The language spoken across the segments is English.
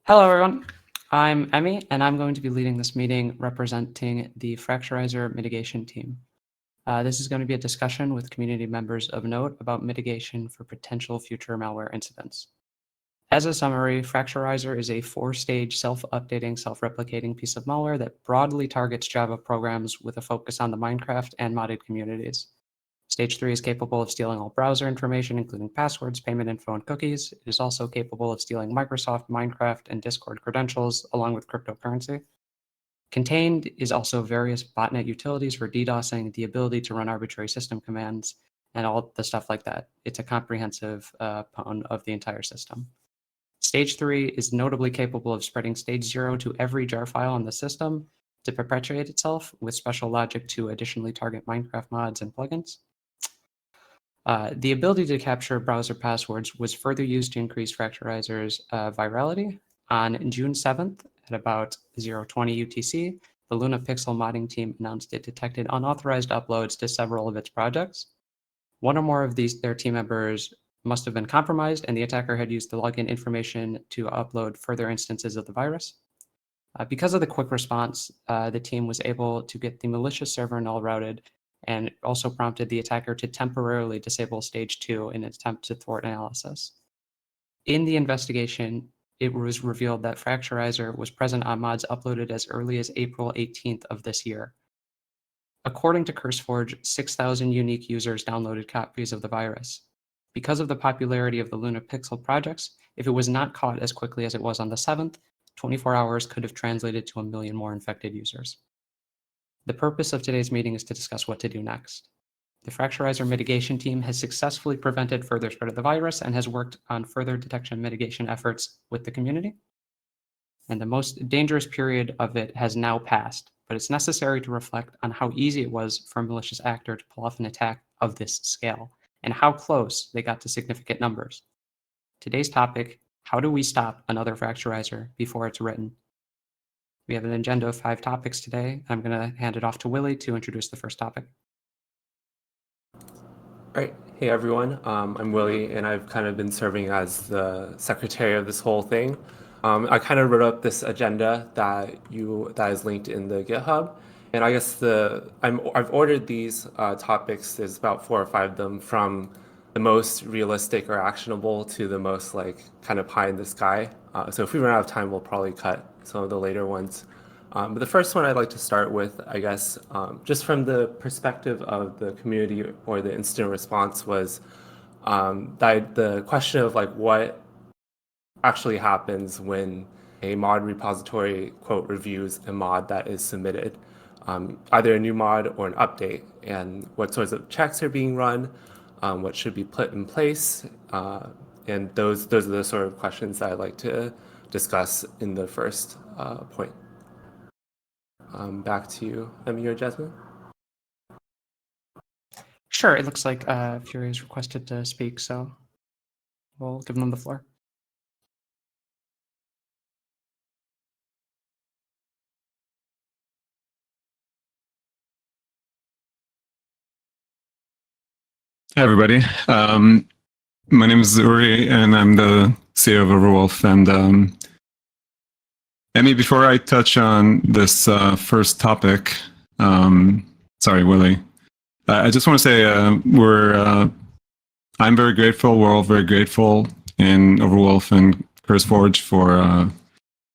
Hello, everyone. I'm Emmy, and I'm going to be leading this meeting representing the Fractureiser mitigation team. This is going to be a discussion with community members of note about mitigation for potential future malware incidents. As a summary, Fractureiser is a 4-stage self-updating, self-replicating piece of malware that broadly targets Java programs with a focus on the Minecraft and modded communities. Stage 3 is capable of stealing all browser information, including passwords, payment info, and cookies. It is also capable of stealing Microsoft, Minecraft, and Discord credentials, along with cryptocurrency. Contained is also various botnet utilities for DDoSing, the ability to run arbitrary system commands, and all the stuff like that. It's a comprehensive pawn of the entire system. Stage 3 is notably capable of spreading stage 0 to every jar file in the system to perpetuate itself with special logic to additionally target Minecraft mods and plugins. The ability to capture browser passwords was further used to increase Fractureiser's virality. On June 7th, at about 0:20 UTC, the Luna Pixel modding team announced it detected unauthorized uploads to several of its projects. One or more of their team members must have been compromised, and the attacker had used the login information to upload further instances of the virus. Because of the quick response, the team was able to get the malicious server null routed, and also prompted the attacker to temporarily disable stage 2 in an attempt to thwart analysis. In the investigation, it was revealed that Fractureiser was present on mods uploaded as early as April 18th of this year. According to CurseForge, 6,000 unique users downloaded copies of the virus. Because of the popularity of the Luna Pixel projects, if it was not caught as quickly as it was on the 7th, 24 hours could have translated to 1 million more infected users. The purpose of today's meeting is to discuss what to do next. The Fractureiser mitigation team has successfully prevented further spread of the virus and has worked on further detection mitigation efforts with the community. And the most dangerous period of it has now passed, but it's necessary to reflect on how easy it was for a malicious actor to pull off an attack of this scale, and how close they got to significant numbers. Today's topic: how do we stop another Fractureiser before it's written? We have an agenda of 5 topics today. I'm going to hand it off to Willie to introduce the first topic. All right. Hey, everyone. I'm Willie, and I've kind of been serving as the secretary of this whole thing. I kind of wrote up this agenda that is linked in the GitHub, and I guess I've ordered these topics. There's about 4 or 5 of them, from the most realistic or actionable to the most kind of pie in the sky. So if we run out of time, we'll probably cut some of the later ones. But the first one I'd like to start with, I guess, just from the perspective of the community or the incident response, was the question of what actually happens when a mod repository, quote, reviews a mod that is submitted, either a new mod or an update, and what sorts of checks are being run, what should be put in place, and those are the sort of questions that I'd like to discuss in the first point. Back to you, Emmy or Jasmine. Sure, it looks like Fury has requested to speak, so we'll give them the floor. Hi, everybody. My name is Uri, and I'm the CEO of Overwolf. And Emmy, before I touch on this first topic, sorry, Willie, I just want to say I'm very grateful. We're all very grateful in Overwolf and CurseForge for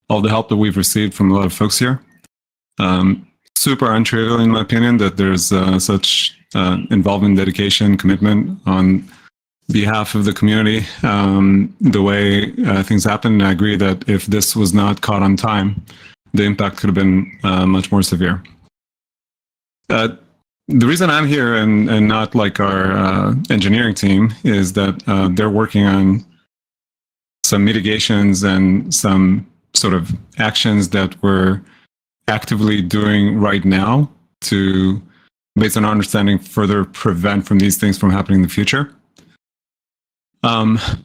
all the help that we've received from a lot of folks here. Super untrivial, in my opinion, that there's such involvement, dedication, commitment on behalf of the community. The way things happen, I agree that if this was not caught on time, the impact could have been much more severe. The reason I'm here and not like our engineering team is that they're working on some mitigations and some sort of actions that we're actively doing right now to, based on our understanding, further prevent from these things from happening in the future.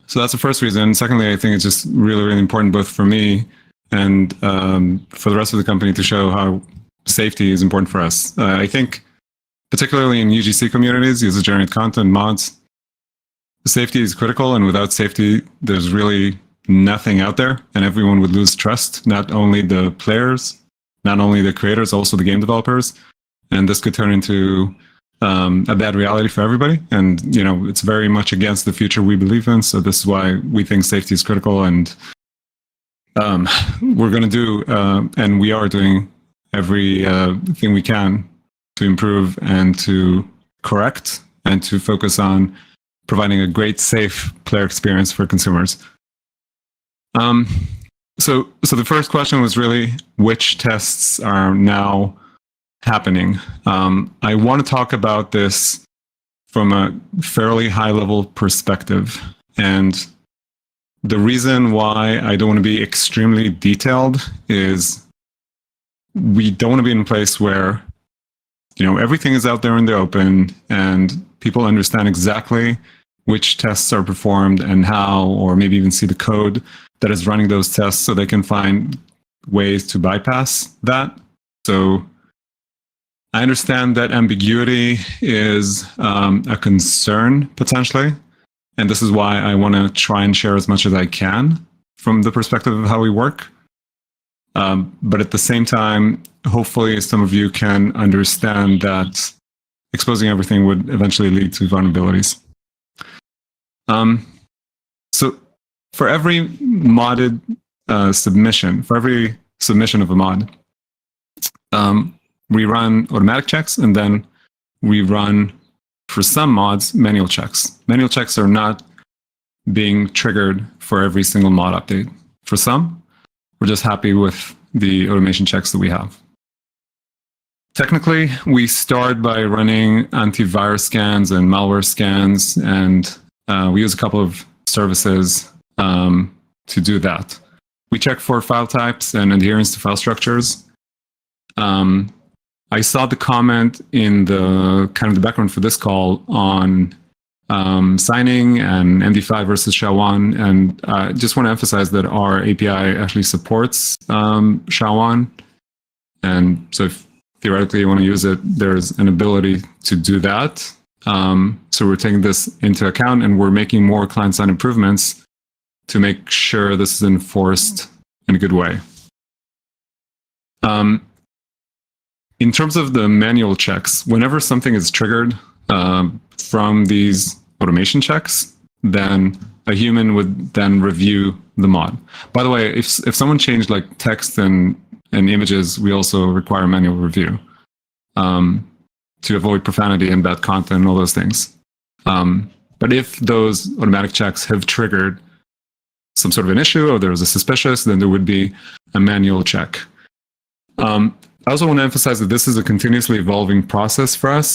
So that's the first reason. Secondly, I think it's just really, really important both for me and for the rest of the company to show how safety is important for us. I think particularly in UGC communities, user-generated content, mods, safety is critical, and without safety, there's really nothing out there, and everyone would lose trust, not only the players, not only the creators, also the game developers. And this could turn into a bad reality for everybody. And, it's very much against the future we believe in. So this is why we think safety is critical. And we're going to do, and we are doing every thing we can to improve and to correct and to focus on providing a great, safe player experience for consumers. So the first question was really which tests are now happening. I want to talk about this from a fairly high-level perspective, and the reason why I don't want to be extremely detailed is we don't want to be in a place where everything is out there in the open and people understand exactly which tests are performed and how, or maybe even see the code that is running those tests so they can find ways to bypass that. So I understand that ambiguity is a concern potentially, and this is why I want to try and share as much as I can from the perspective of how we work. But at the same time, hopefully some of you can understand that exposing everything would eventually lead to vulnerabilities. So for every modded submission, for every submission of a mod, we run automatic checks, and then we run, for some mods, manual checks. Manual checks are not being triggered for every single mod update. For some, we're just happy with the automation checks that we have. Technically, we start by running antivirus scans and malware scans, and we use a couple of services to do that. We check for file types and adherence to file structures. I saw the comment in the kind of the background for this call on signing and MD5 versus SHA-1, and I just want to emphasize that our API actually supports SHA-1, and so if theoretically you want to use it, there's an ability to do that. So we're taking this into account, and we're making more client-side improvements to make sure this is enforced in a good way. In terms of the manual checks, whenever something is triggered from these automation checks, then a human would then review the mod. By the way, if someone changed like text and images, we also require manual review to avoid profanity and bad content and all those things. But if those automatic checks have triggered some sort of an issue or there was a suspicious, then there would be a manual check. I also want to emphasize that this is a continuously evolving process for us.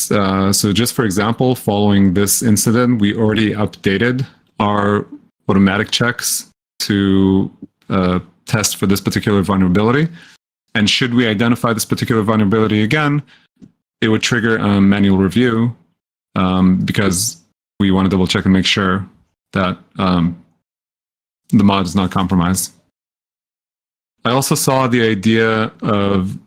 So just for example, following this incident, we already updated our automatic checks to test for this particular vulnerability. And should we identify this particular vulnerability again, it would trigger a manual review because we want to double check and make sure that the mod is not compromised. I also saw the idea of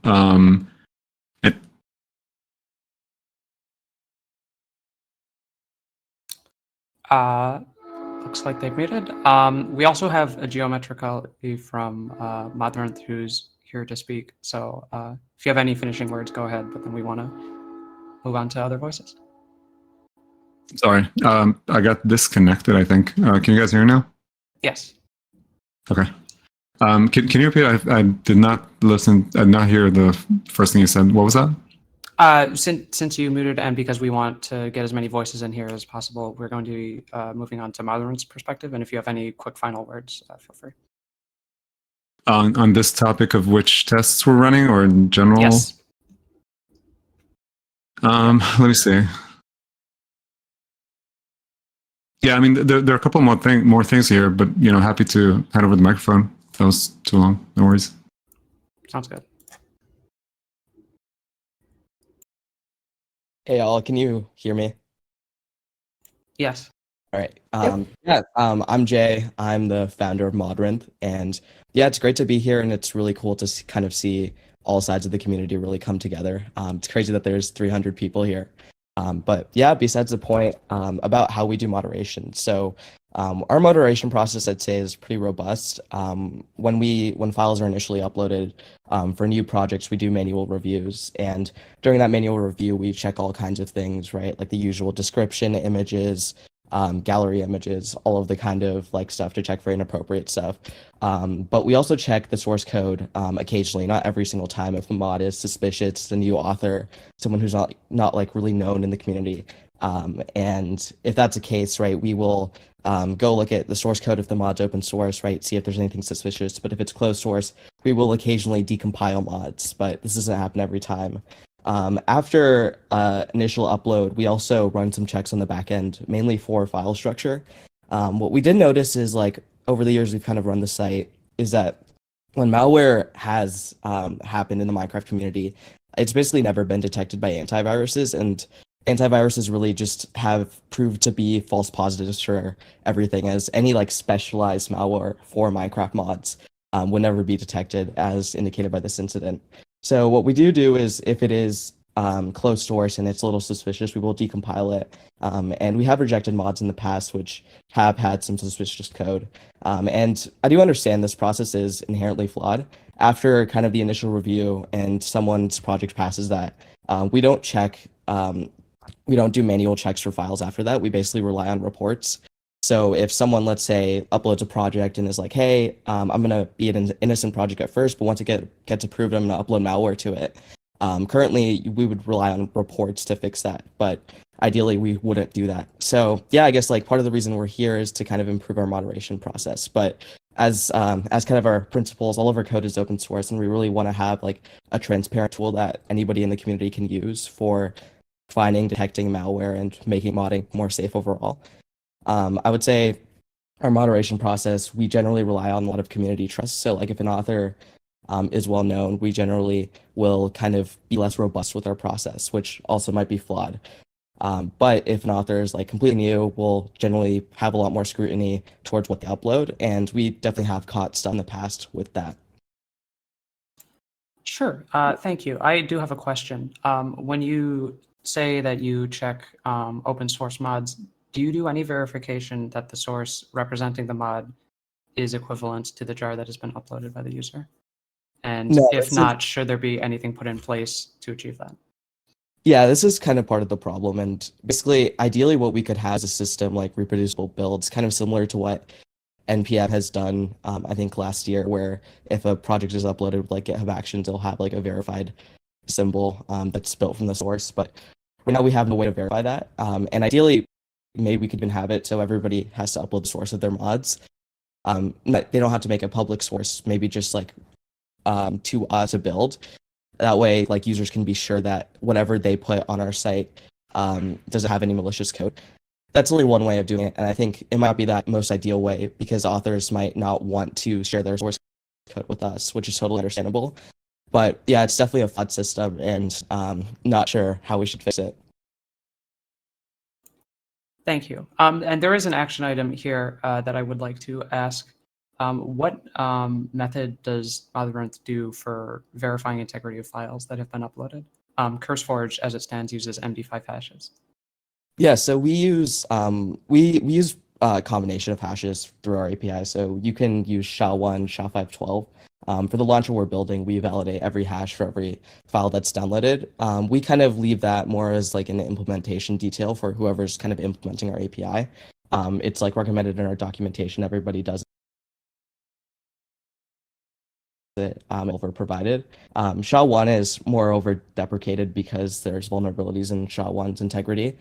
looks like they've muted. We also have a geometrically from Maven who's here to speak. So if you have any finishing words, go ahead. But then we want to move on to other voices. Sorry, I got disconnected, I think. Can you guys hear me now? Yes. Okay. Can you repeat? I did not listen. I did not hear the first thing you said. What was that? Since you muted and because we want to get as many voices in here as possible, we're going to be moving on to Maven's perspective. And if you have any quick final words, feel free. On this topic of which tests we're running, or in general? Yes. Let me see. Yeah, I mean, there are a couple more things here, but happy to hand over the microphone. That was too long. No worries. Sounds good. Hey, all, can you hear me? Yes. All right. I'm Jay. I'm the founder of Modrinth, and yeah, it's great to be here, and it's really cool to kind of see all sides of the community really come together. It's crazy that there's 300 people here. But yeah, besides the point about how we do moderation. So Our moderation process, I'd say, is pretty robust. When files are initially uploaded for new projects, we do manual reviews, and during that manual review, we check all kinds of things, right? Like the usual description, images, gallery images, all of the kind of like stuff to check for inappropriate stuff. But we also check the source code occasionally, not every single time. If the mod is suspicious, the new author, someone who's not like really known in the community. And if that's the case, right, we will go look at the source code if the mod's open source, right, see if there's anything suspicious. But if it's closed source, we will occasionally decompile mods, but this doesn't happen every time. After initial upload, we also run some checks on the back end, mainly for file structure. What we did notice is like over the years we've kind of run the site is that when malware has happened in the Minecraft community, it's basically never been detected by antiviruses, and antiviruses really just have proved to be false positives for everything, as any like specialized malware for Minecraft mods would never be detected as indicated by this incident. So what we do is if it is closed source and it's a little suspicious, we will decompile it. And we have rejected mods in the past which have had some suspicious code. And I do understand this process is inherently flawed. After kind of the initial review and someone's project passes that, we don't check we don't do manual checks for files after that. We basically rely on reports. So if someone, let's say, uploads a project and is like, hey, I'm going to be an innocent project at first, but once it gets approved, I'm going to upload malware to it. Currently, we would rely on reports to fix that, but ideally, we wouldn't do that. So yeah, I guess like part of the reason we're here is to kind of improve our moderation process. But as kind of our principles, all of our code is open source, and we really want to have like a transparent tool that anybody in the community can use for finding, detecting malware, and making modding more safe overall. I would say our moderation process, we generally rely on a lot of community trust. So like if an author is well known, we generally will kind of be less robust with our process, which also might be flawed. But if an author is like completely new, we'll generally have a lot more scrutiny towards what they upload. And we definitely have caught stuff in the past with that. Sure. Thank you. I do have a question. When you say that you check open source mods, do you do any verification that the source representing the mod is equivalent to the jar that has been uploaded by the user? And No, if not, should there be anything put in place to achieve that? Yeah, this is kind of part of the problem. And basically, ideally, what we could have is a system like reproducible builds, kind of similar to what NPM has done, I think last year, where if a project is uploaded with like GitHub Actions, it'll have like a verified symbol that's built from the source. But right now we have no way to verify that. And ideally, maybe we could even have it so everybody has to upload the source of their mods. They don't have to make a public source, maybe just like to us to build. That way, like users can be sure that whatever they put on our site doesn't have any malicious code. That's only one way of doing it, and I think it might be that most ideal way because authors might not want to share their source code with us, which is totally understandable. But yeah, it's definitely a flawed system, and not sure how we should fix it. Thank you. And there is an action item here that I would like to ask. What method does Maven do for verifying integrity of files that have been uploaded? CurseForge, as it stands, uses MD5 hashes. Yeah, so we use a combination of hashes through our API. So you can use SHA-1, SHA-512. For the launcher we're building, we validate every hash for every file that's downloaded. We kind of leave that more as like an implementation detail for whoever's kind of implementing our API. It's like recommended in our documentation. Everybody does it over provided. SHA-1 is moreover deprecated because there's vulnerabilities in SHA-1's integrity.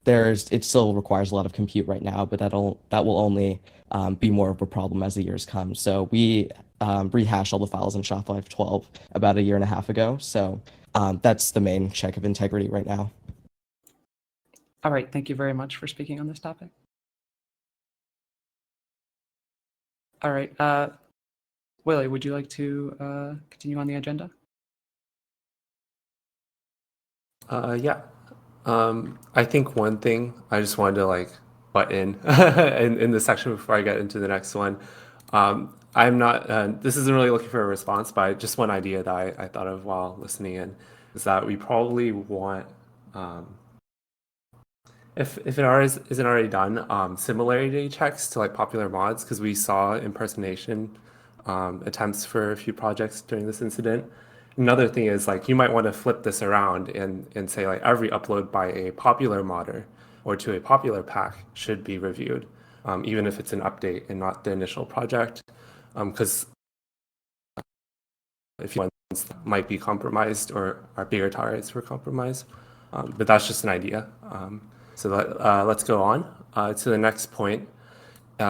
It still requires a lot of compute right now, but that will only be more of a problem as the years come. So we rehashed all the files in SHA-512 about a year and a half ago. So that's the main check of integrity right now. All right, thank you very much for speaking on this topic. All right, Willie, would you like to continue on the agenda? Yeah. I think one thing I just wanted to like butt in in this section before I get into the next one. I'm not, this isn't really looking for a response, but just one idea that I thought of while listening in is that we probably want, if it isn't already done, similarity checks to like popular mods, because we saw impersonation attempts for a few projects during this incident. Another thing is like you might want to flip this around and say like every upload by a popular modder or to a popular pack should be reviewed, even if it's an update and not the initial project, because if you might be compromised or our bigger targets were compromised, but that's just an idea. So let's go on to the next point,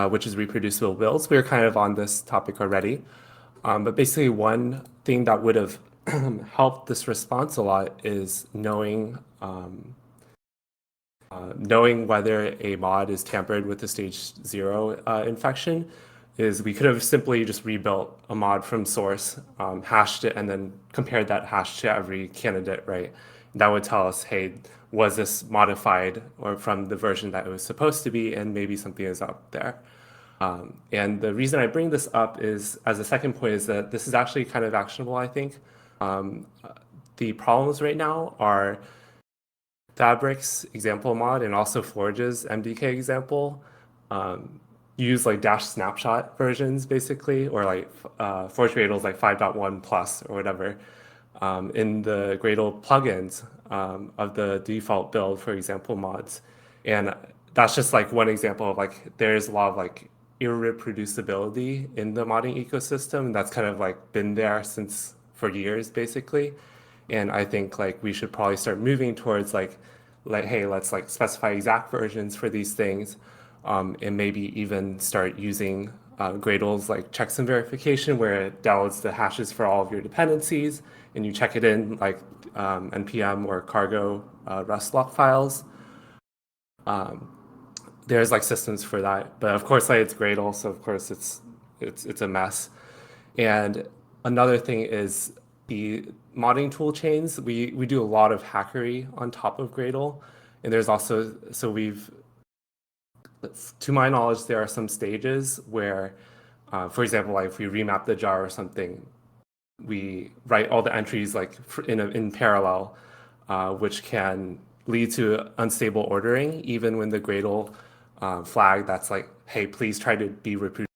which is reproducible builds. We were kind of on this topic already, but basically one thing that would have helped this response a lot is knowing whether a mod is tampered with the stage 0 infection. Is we could have simply just rebuilt a mod from source, hashed it, and then compared that hash to every candidate, right? That would tell us, hey, was this modified or from the version that it was supposed to be, and maybe something is up there. And the reason I bring this up is, as a second point, is that this is actually kind of actionable, I think. The problems right now are Fabric's example mod and also Forge's MDK example use like dash snapshot versions basically, or like Forge Gradle's like 5.1 plus or whatever. In the Gradle plugins of the default build for example mods. And that's just like one example of like, there's a lot of like irreproducibility in the modding ecosystem. That's kind of like been there for years basically. And I think like we should probably start moving towards like, hey, let's like specify exact versions for these things. And maybe even start using Gradle's like checks and verification, where it downloads the hashes for all of your dependencies, and you check it in like npm or cargo Rust log files. There's like systems for that, but of course like it's Gradle, so of course it's a mess. And another thing is the modding tool chains. We do a lot of hackery on top of Gradle, and there's also to my knowledge, there are some stages where, for example, like if we remap the jar or something, we write all the entries like in parallel, which can lead to unstable ordering, even when the Gradle flag that's like, hey, please try to be reproduced.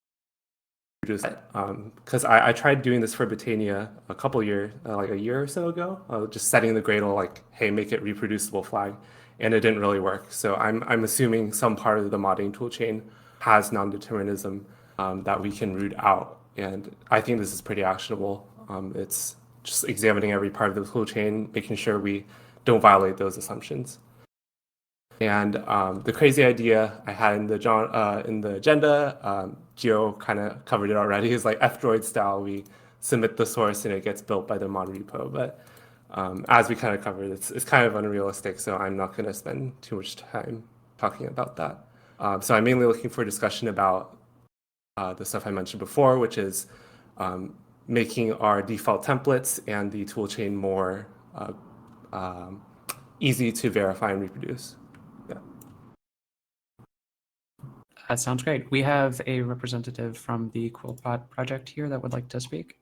Because I tried doing this for Botania like a year or so ago, just setting the Gradle like, hey, make it reproducible flag. And it didn't really work. So I'm assuming some part of the modding toolchain has non-determinism that we can root out. And I think this is pretty actionable. It's just examining every part of the toolchain, making sure we don't violate those assumptions. And the crazy idea I had in the agenda, Gio kind of covered it already, is like F-Droid style. We submit the source and it gets built by the mod repo. But as we kind of covered, it's kind of unrealistic, so I'm not going to spend too much time talking about that. So I'm mainly looking for discussion about the stuff I mentioned before, which is making our default templates and the toolchain more easy to verify and reproduce. Yeah. That sounds great. We have a representative from the Quillbot project here that would like to speak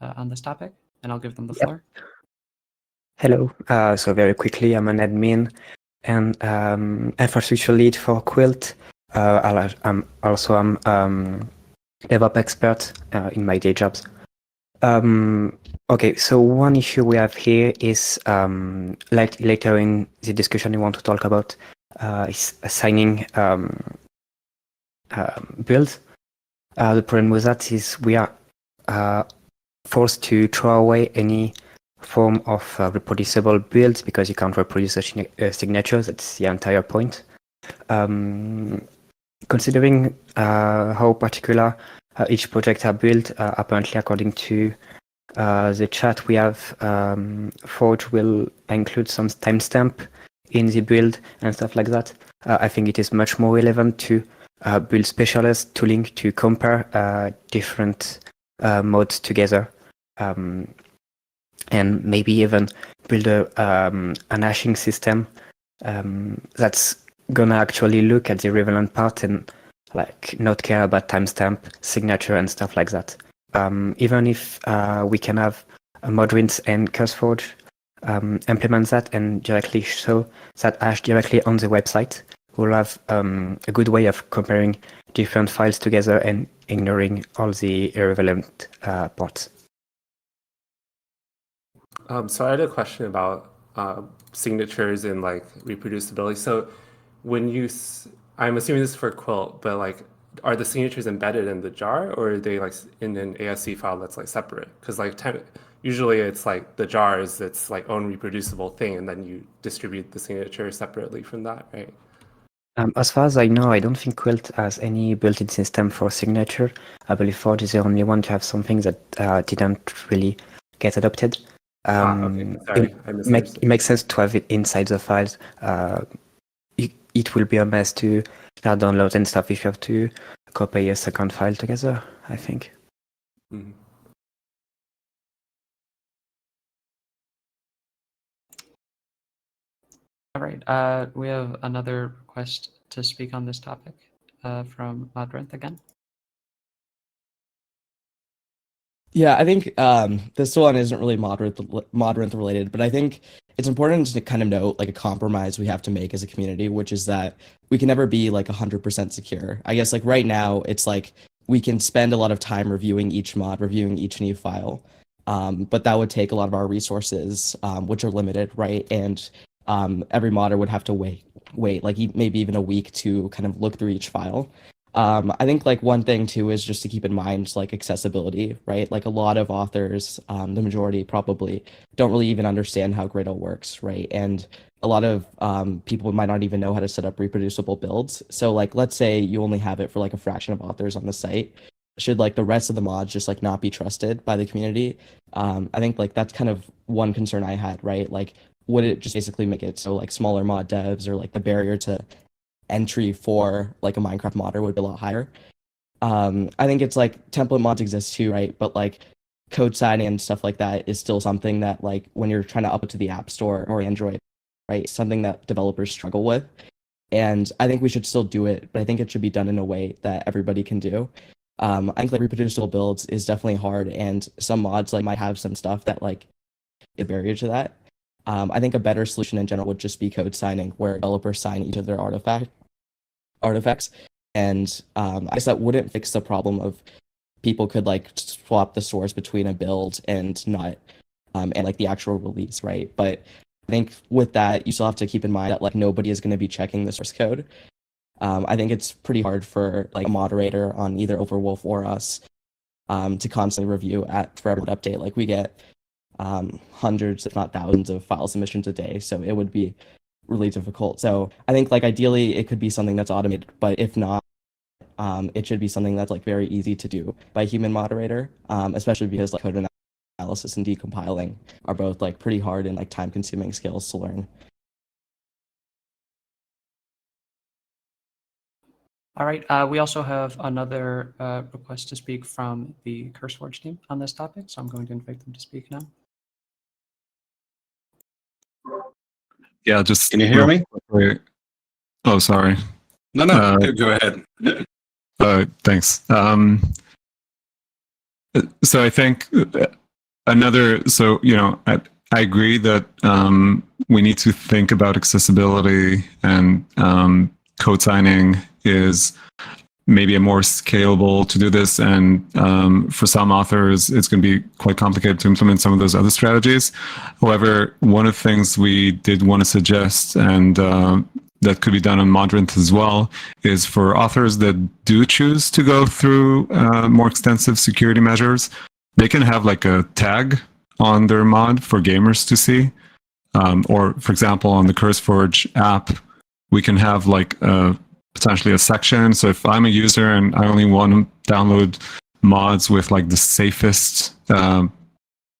on this topic, and I'll give them the floor. Hello. So very quickly, I'm an admin and infrastructure lead for Quilt. I'm also DevOps expert in my day jobs. Okay, so one issue we have here is like later in the discussion we want to talk about is assigning builds. The problem with that is we are forced to throw away any form of reproducible builds because you can't reproduce a signature. That's the entire point. Considering how particular each project are built, apparently according to the chat we have, Forge will include some timestamp in the build and stuff like that. I think it is much more relevant to build specialist tooling to compare different modes together. And maybe even build an hashing system that's gonna actually look at the relevant part and like not care about timestamp, signature, and stuff like that. Even if we can have Modrins and CurseForge implement that and directly show that hash directly on the website, we'll have a good way of comparing different files together and ignoring all the irrelevant parts. So I had a question about signatures and like reproducibility. So when I'm assuming this is for Quilt, but like, are the signatures embedded in the jar, or are they like in an ASC file that's like separate? Because like usually it's like the jar is its like own reproducible thing, and then you distribute the signature separately from that, right? As far as I know, I don't think Quilt has any built-in system for signature. I believe Forge is the only one to have something that didn't really get adopted. Okay, sorry, I misunderstood. It makes sense to have it inside the files. It will be a mess to start downloads and stuff if you have to copy a second file together, I think. Mm-hmm. All right, we have another request to speak on this topic from Madrinth again. Yeah, I think this one isn't really Modrinth related, but I think it's important to kind of note like a compromise we have to make as a community, which is that we can never be like 100% secure. I guess like right now, it's like we can spend a lot of time reviewing each mod, reviewing each new file, but that would take a lot of our resources, which are limited, right? And every modder would have to wait like maybe even a week to kind of look through each file. I think like one thing too is just to keep in mind like accessibility, right? Like a lot of authors, the majority probably don't really even understand how Gradle works, right? And a lot of people might not even know how to set up reproducible builds. So like, let's say you only have it for like a fraction of authors on the site. Should like the rest of the mods just like not be trusted by the community? I think like that's kind of one concern I had, right? Like, would it just basically make it so like smaller mod devs or like the barrier to entry for like a Minecraft modder would be a lot higher? I think it's like template mods exist too, right? But like code signing and stuff like that is still something that like when you're trying to upload to the App Store or Android, right? Something that developers struggle with. And I think we should still do it, but I think it should be done in a way that everybody can do. I think like reproducible builds is definitely hard, and some mods like might have some stuff that like a barrier to that. I think a better solution in general would just be code signing, where developers sign each of their artifacts, and I guess that wouldn't fix the problem of people could like swap the source between a build and not, and like the actual release, right? But I think with that, you still have to keep in mind that like nobody is going to be checking the source code. I think it's pretty hard for like a moderator on either Overwolf or us to constantly review for every update. Like we get hundreds, if not thousands, of file submissions a day, so it would be really difficult. So I think like ideally it could be something that's automated, but if not, it should be something that's like very easy to do by a human moderator, especially because like code analysis and decompiling are both like pretty hard and like time consuming skills to learn. All right, we also have another request to speak from the CurseForge team on this topic, so I'm going to invite them to speak now. Yeah, just Can you hear me? quickly. Oh, sorry. No, go ahead. Thanks. So I think I agree that we need to think about accessibility, and code signing is maybe a more scalable to do this. And for some authors, it's going to be quite complicated to implement some of those other strategies. However, one of the things we did want to suggest, and that could be done on Modrinth as well, is for authors that do choose to go through more extensive security measures, they can have like a tag on their mod for gamers to see. Or for example, on the CurseForge app, we can have like potentially a section. So if I'm a user and I only want to download mods with like the safest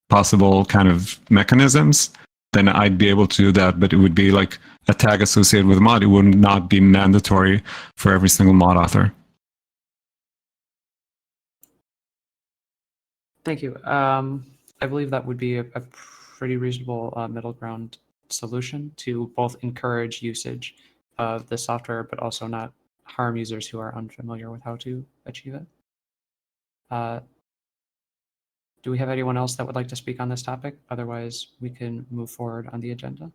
possible kind of mechanisms, then I'd be able to do that. But it would be like a tag associated with a mod. It would not be mandatory for every single mod author. Thank you. I believe that would be a pretty reasonable middle ground solution to both encourage usage of the software, but also not harm users who are unfamiliar with how to achieve it. Do we have anyone else that would like to speak on this topic? Otherwise, we can move forward on the agenda.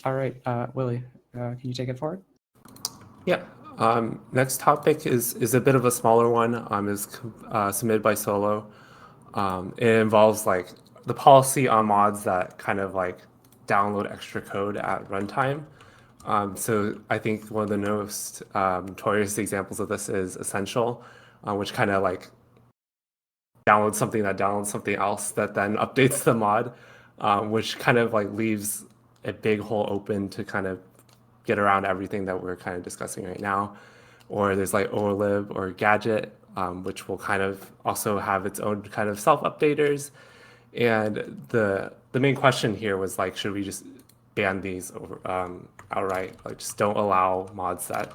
All right, Willie, can you take it forward? Yeah. Next topic is a bit of a smaller one. Is submitted by Solo. It involves like the policy on mods that kind of like download extra code at runtime. So I think one of the most notorious examples of this is Essential, which kind of like downloads something that downloads something else that then updates the mod, which kind of like leaves a big hole open to kind of get around everything that we're kind of discussing right now. Or there's like overlib or gadget, which will kind of also have its own kind of self-updaters. And the main question here was like, should we just ban these over, outright? Like, just don't allow mods that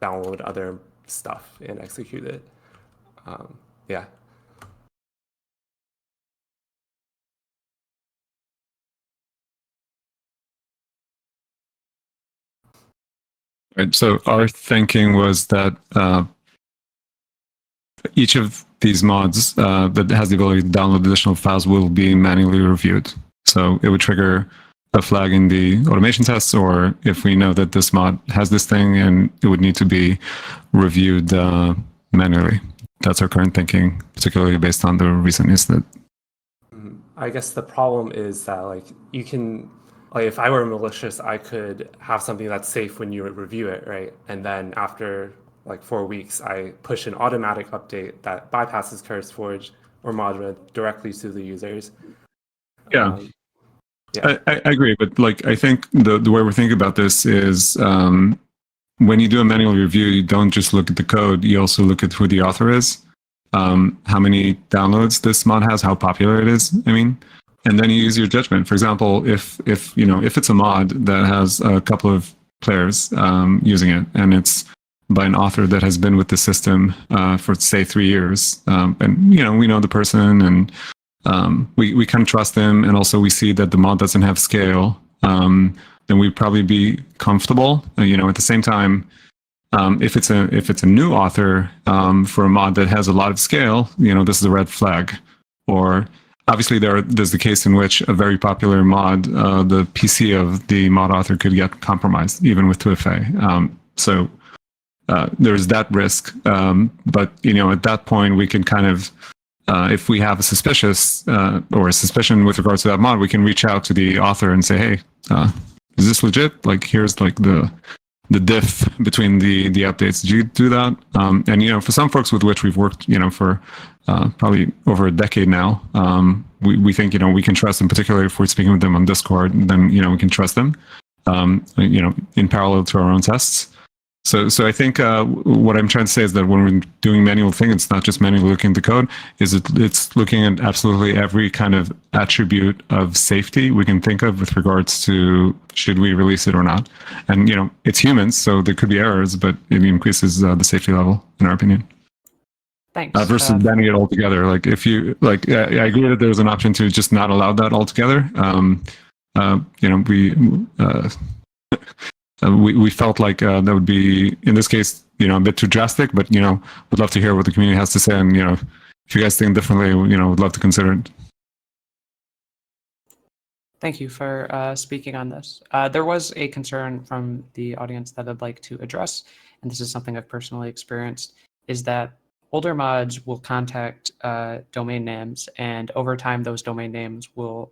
download other stuff and execute it. Yeah. Right. So our thinking was that each of these mods that has the ability to download additional files will be manually reviewed. So it would trigger a flag in the automation tests, or if we know that this mod has this thing and it would need to be reviewed manually. That's our current thinking, particularly based on the recent incident. I guess the problem is that like you can, like if I were malicious, I could have something that's safe when you review it, right? And then after like 4 weeks, I push an automatic update that bypasses CurseForge or Maven directly to the users. Yeah. Yeah. I agree, but like I think the way we're thinking about this is when you do a manual review, you don't just look at the code, you also look at who the author is, how many downloads this mod has, how popular it is. I mean, and then you use your judgment. For example, if it's a mod that has a couple of players using it, and it's by an author that has been with the system for say 3 years, and we know the person, and we kind of trust them, and also we see that the mod doesn't have scale, then we'd probably be comfortable. At the same time, if it's a new author for a mod that has a lot of scale, this is a red flag. Or obviously there's the case in which a very popular mod, the PC of the mod author could get compromised, even with 2FA. So there's that risk. But at that point, we can kind of, if we have a suspicion with regards to that mod, we can reach out to the author and say, hey, is this legit? Like, here's like the diff between the updates. Did you do that? And for some folks with which we've worked, for probably over a decade now, we think we can trust them, particularly if we're speaking with them on Discord. Then we can trust them, in parallel to our own tests. So I think what I'm trying to say is that when we're doing manual thing, it's not just manually looking at the code. It's looking at absolutely every kind of attribute of safety we can think of with regards to should we release it or not. And it's humans, so there could be errors, but it increases the safety level, in our opinion. Thanks. Versus banning it altogether. Like if you like, I agree that there's an option to just not allow that altogether. We felt like that would be, in this case, a bit too drastic, but, would love to hear what the community has to say. And, if you guys think differently, would love to consider it. Thank you for speaking on this. There was a concern from the audience that I'd like to address, and this is something I've personally experienced, is that older mods will contact domain names, and over time, those domain names will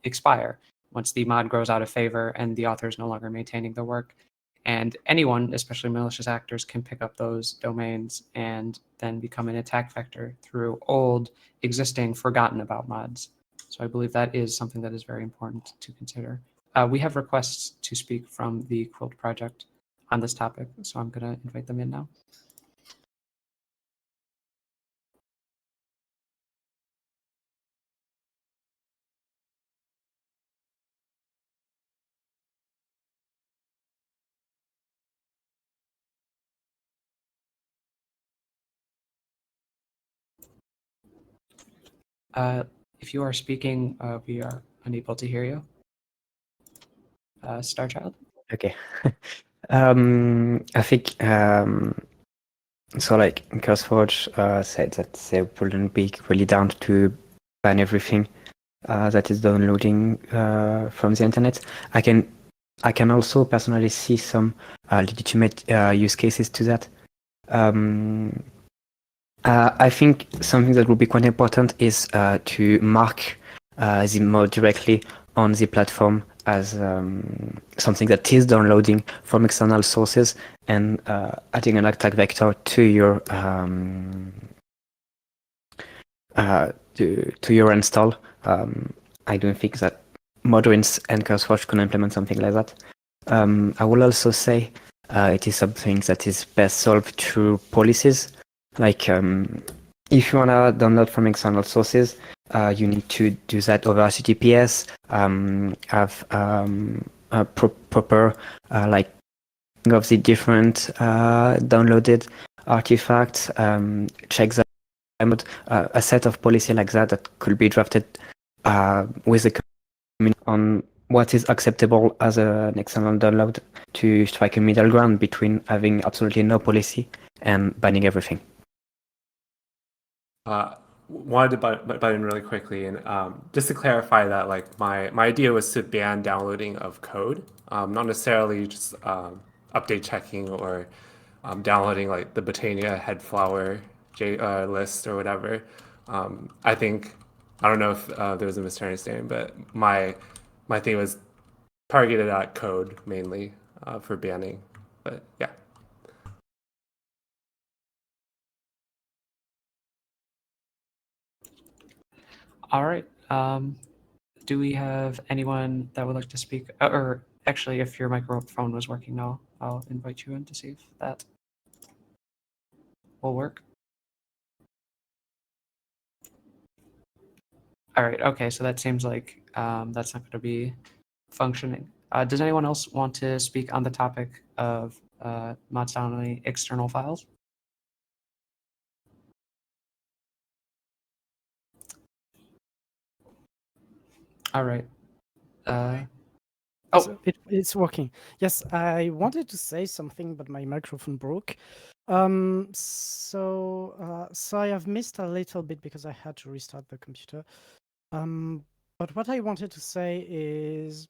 expire once the mod grows out of favor and the author is no longer maintaining the work. And anyone, especially malicious actors, can pick up those domains and then become an attack vector through old, existing, forgotten about mods. So I believe that is something that is very important to consider. We have requests to speak from the Quilt project on this topic, so I'm going to invite them in now. If you are speaking, we are unable to hear you. Starchild? Okay. I think so. Like CurseForge said that they wouldn't be really down to ban everything that is downloading from the internet. I can also personally see some legitimate use cases to that. I think something that would be quite important is to mark the mod directly on the platform as something that is downloading from external sources and adding an attack vector to your to your install. I don't think that Modrins and CurseForge can implement something like that. I will also say it is something that is best solved through policies. Like if you want to download from external sources, you need to do that over HTTPS, have a proper like of the different downloaded artifacts, check that a set of policy like that could be drafted with the community on what is acceptable as an external download to strike a middle ground between having absolutely no policy and banning everything. Wanted to butt in really quickly, and just to clarify that, like my idea was to ban downloading of code, not necessarily just update checking or downloading like the Botania head flower list or whatever. I think I don't know if there was a misunderstanding, but my thing was targeted at code mainly for banning. But yeah. All right. Do we have anyone that would like to speak? Or actually, if your microphone was working now, I'll invite you in to see if that will work. All right. Okay. So that seems like that's not going to be functioning. Does anyone else want to speak on the topic of mods downloading external files? All right. So it's working. Yes, I wanted to say something, but my microphone broke. So I have missed a little bit because I had to restart the computer. But what I wanted to say is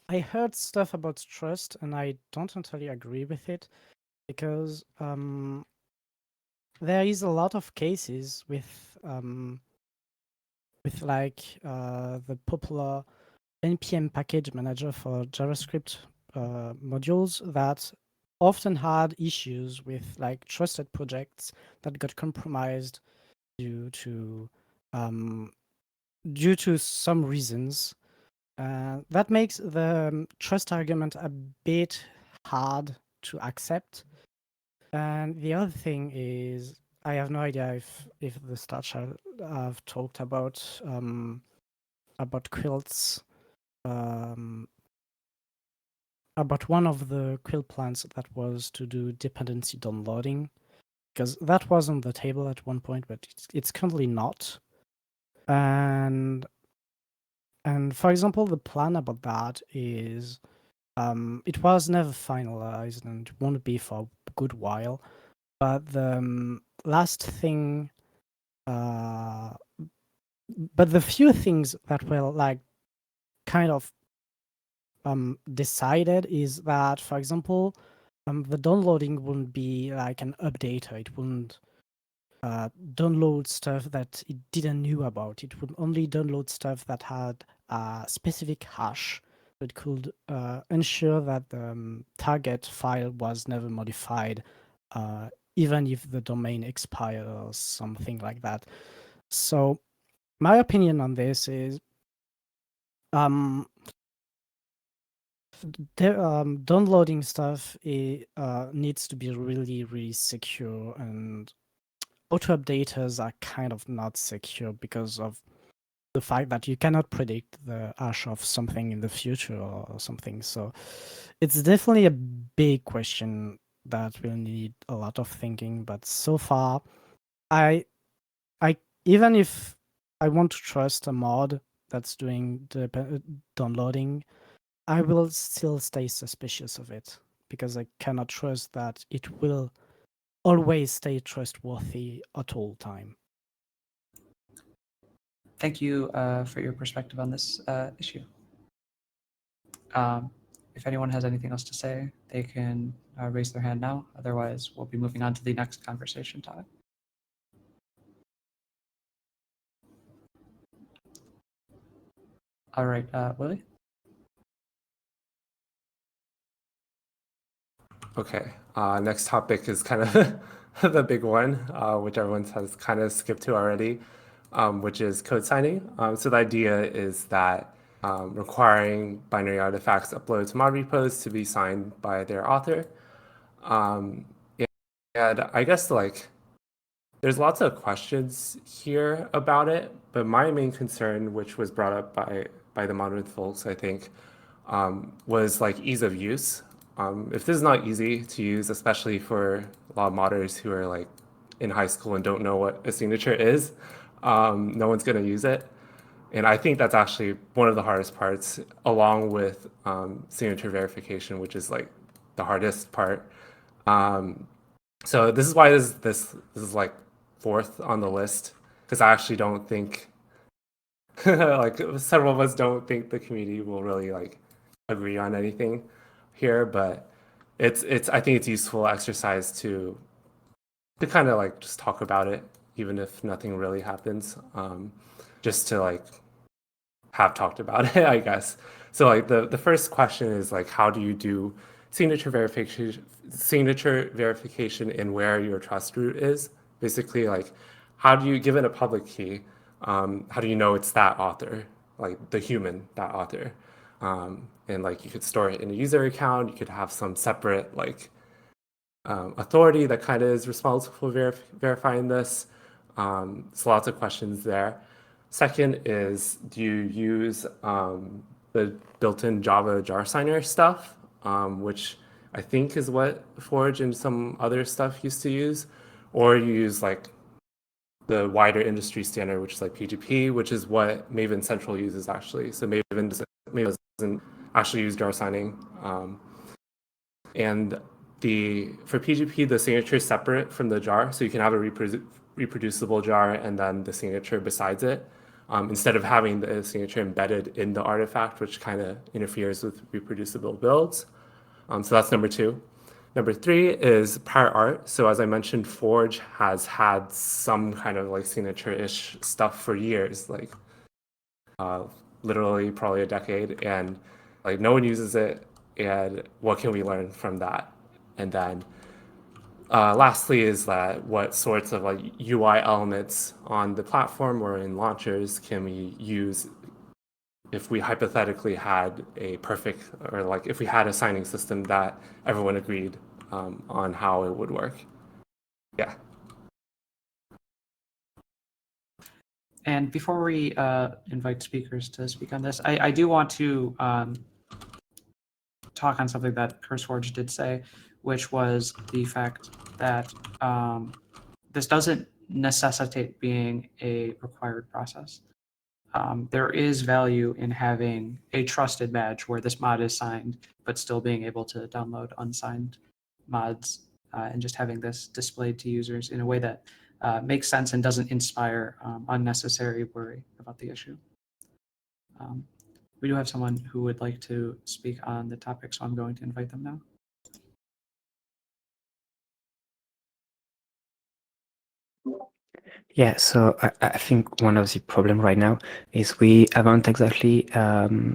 I heard stuff about trust, and I don't entirely agree with it because there is a lot of cases with like the popular npm package manager for JavaScript modules that often had issues with like trusted projects that got compromised due to some reasons. That makes the trust argument a bit hard to accept. And the other thing is, I have no idea if the stats have talked about Quilt's about one of the Quilt plans that was to do dependency downloading, because that was on the table at one point, but it's currently not. And for example, the plan about that is it was never finalized and won't be for a good while. But the last thing, but the few things that were like kind of decided is that, for example, the downloading wouldn't be like an updater. It wouldn't download stuff that it didn't know about. It would only download stuff that had a specific hash that could ensure that the target file was never modified, even if the domain expired or something like that. So my opinion on this is downloading stuff needs to be really, really secure, and auto updaters are kind of not secure because of the fact that you cannot predict the hash of something in the future or something. So it's definitely a big question that will need a lot of thinking. But so far, I even if I want to trust a mod that's doing the downloading, I will still stay suspicious of it because I cannot trust that it will always stay trustworthy at all time. Thank you for your perspective on this issue. If anyone has anything else to say, they can raise their hand now. Otherwise, we'll be moving on to the next conversation topic. All right, Willie? Okay, next topic is kind of the big one, which everyone has kind of skipped to already, which is code signing. So the idea is that requiring binary artifacts uploaded to mod repos to be signed by their author. And I guess like there's lots of questions here about it, but my main concern, which was brought up by the Modern folks, I think, was like ease of use. If this is not easy to use, especially for a lot of modders who are like in high school and don't know what a signature is, no one's going to use it. And I think that's actually one of the hardest parts, along with signature verification, which is like the hardest part. So this is why this is like fourth on the list, because I actually don't think like several of us don't think the community will really like agree on anything here, but it's I think it's useful exercise to kind of like just talk about it, even if nothing really happens, just to like have talked about it, I guess. So like the first question is like, how do you do signature verification in where your trust root is? Basically, like, how do you, given a public key, how do you know it's that author, like the human, that author? And like you could store it in a user account, you could have some separate like authority that kind of is responsible for verifying this. So lots of questions there. Second is, do you use the built-in Java jar signer stuff, which I think is what Forge and some other stuff used to use, or you use like the wider industry standard, which is like PGP, which is what Maven Central uses actually. So Maven doesn't actually use jar signing. And for PGP, the signature is separate from the jar, so you can have a reproducible jar and then the signature besides it, instead of having the signature embedded in the artifact, which kind of interferes with reproducible builds. So that's number two. Number three is prior art. So as I mentioned, Forge has had some kind of like signature-ish stuff for years, like literally probably a decade, and like no one uses it. And what can we learn from that? And then lastly is that what sorts of like UI elements on the platform or in launchers can we use if we hypothetically had a perfect, or like if we had a signing system that everyone agreed on how it would work. Yeah. And before we invite speakers to speak on this, I do want to talk on something that CurseForge did say, which was the fact that this doesn't necessitate being a required process. There is value in having a trusted badge where this mod is signed, but still being able to download unsigned mods and just having this displayed to users in a way that makes sense and doesn't inspire unnecessary worry about the issue. We do have someone who would like to speak on the topic, so I'm going to invite them now. Yeah, so I think one of the problem right now is we haven't exactly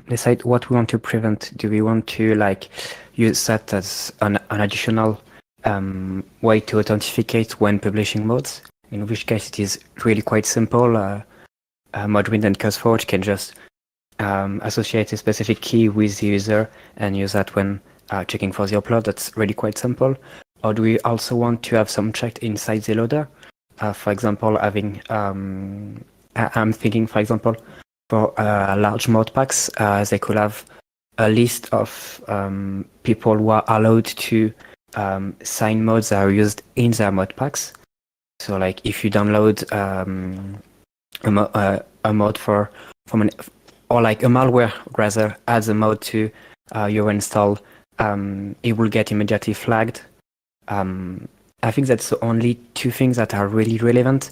decided what we want to prevent. Do we want to like use that as an additional way to authenticate when publishing mods? In which case it is really quite simple. Modwind and CurseForge can just associate a specific key with the user and use that when checking for the upload. That's really quite simple. Or do we also want to have some checked inside the loader? For example, having I'm thinking, for example, for large mod packs, they could have a list of people who are allowed to sign mods that are used in their mod packs. So, like, if you download a mod or like a malware rather adds a mod to your install, it will get immediately flagged. I think that's the only two things that are really relevant.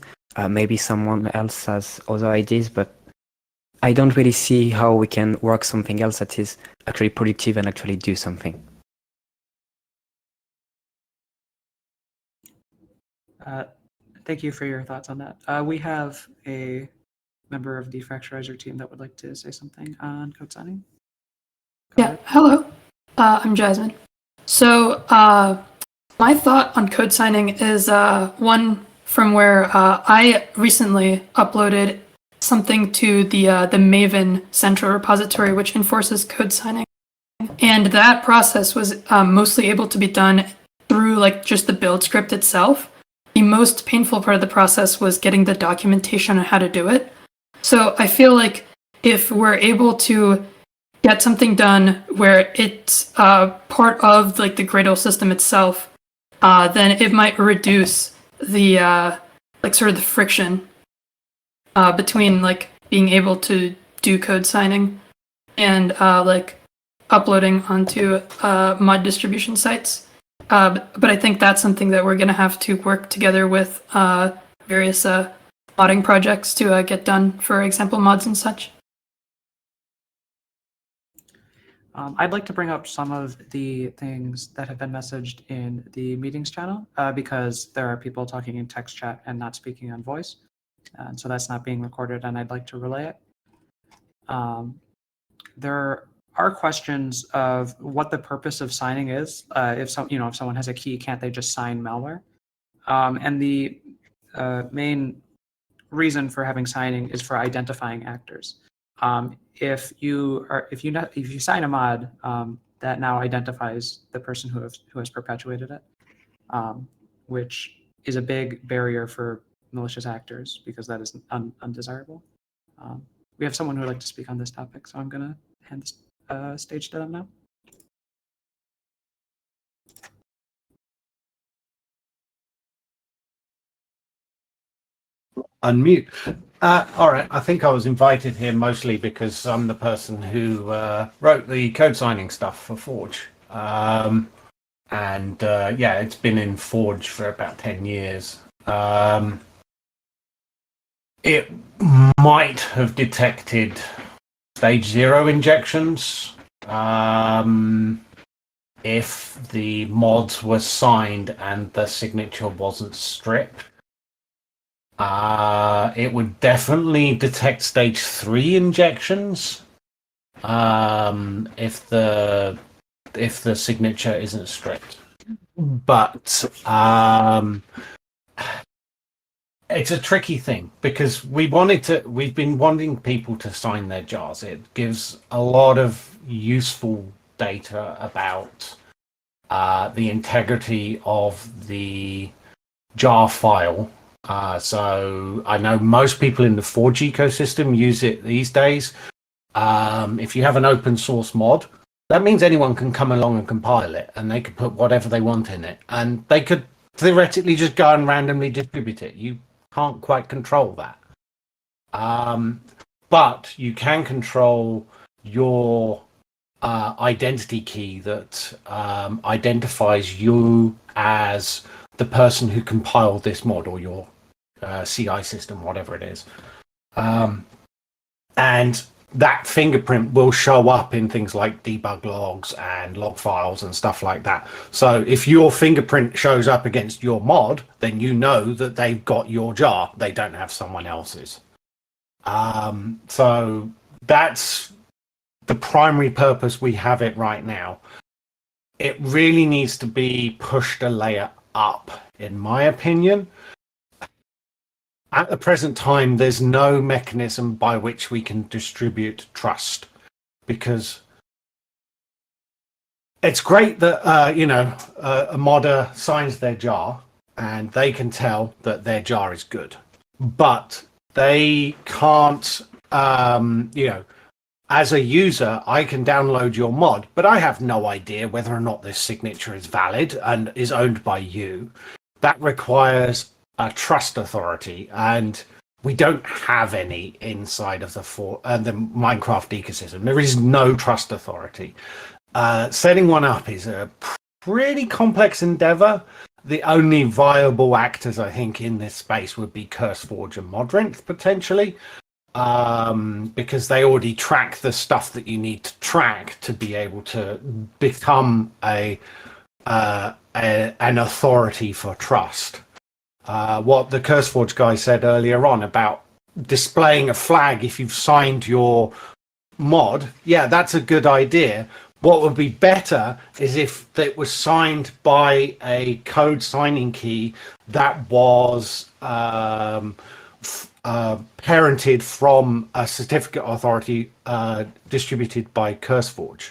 Maybe someone else has other ideas, but I don't really see how we can work something else that is actually productive and actually do something. Thank you for your thoughts on that. We have a member of the Fractureiser team that would like to say something on code signing. Go ahead. Hello. I'm Jasmine. So my thought on code signing is one from where I recently uploaded something to the Maven central repository, which enforces code signing. And that process was mostly able to be done through like just the build script itself. The most painful part of the process was getting the documentation on how to do it. So I feel like if we're able to get something done where it's part of like the Gradle system itself, then it might reduce the like sort of the friction between like being able to do code signing and like uploading onto mod distribution sites. But I think that's something that we're going to have to work together with various modding projects to get done for example mods and such. I'd like to bring up some of the things that have been messaged in the meetings channel because there are people talking in text chat and not speaking on voice. And so that's not being recorded and I'd like to relay it. There are questions of what the purpose of signing is. If someone has a key, can't they just sign malware? And the main reason for having signing is for identifying actors. If you sign a mod, that now identifies the person who has perpetuated it, which is a big barrier for malicious actors because that is undesirable. We have someone who would like to speak on this topic, so I'm going to hand the stage to them now. Unmute. All right, I think I was invited here mostly because I'm the person who wrote the code signing stuff for Forge. Yeah, it's been in Forge for about 10 years. It might have detected stage 0 injections if the mods were signed and the signature wasn't stripped. It would definitely detect stage 3 injections if the signature isn't stripped. But it's a tricky thing because we've been wanting people to sign their jars. It gives a lot of useful data about the integrity of the jar file. So I know most people in the Forge ecosystem use it these days. If you have an open source mod, that means anyone can come along and compile it and they could put whatever they want in it and they could theoretically just go and randomly distribute it. You can't quite control that. But you can control your identity key that identifies you as the person who compiled this mod or your CI system, whatever it is. And that fingerprint will show up in things like debug logs and log files and stuff like that. So if your fingerprint shows up against your mod, then you know that they've got your jar. They don't have someone else's. So that's the primary purpose we have it right now. It really needs to be pushed a layer up, in my opinion. At the present time, there's no mechanism by which we can distribute trust, because it's great that a modder signs their jar and they can tell that their jar is good, but they can't. As a user, I can download your mod, but I have no idea whether or not this signature is valid and is owned by you. That requires a trust authority, and we don't have any inside of the Minecraft ecosystem. There is no trust authority. setting one up is a pretty complex endeavor. The only viable actors, I think, in this space would be CurseForge and Modrinth, potentially, because they already track the stuff that you need to track to be able to become an authority for trust. What the CurseForge guy said earlier on about displaying a flag if you've signed your mod, yeah, that's a good idea. What would be better is if it was signed by a code signing key that was parented from a certificate authority distributed by CurseForge.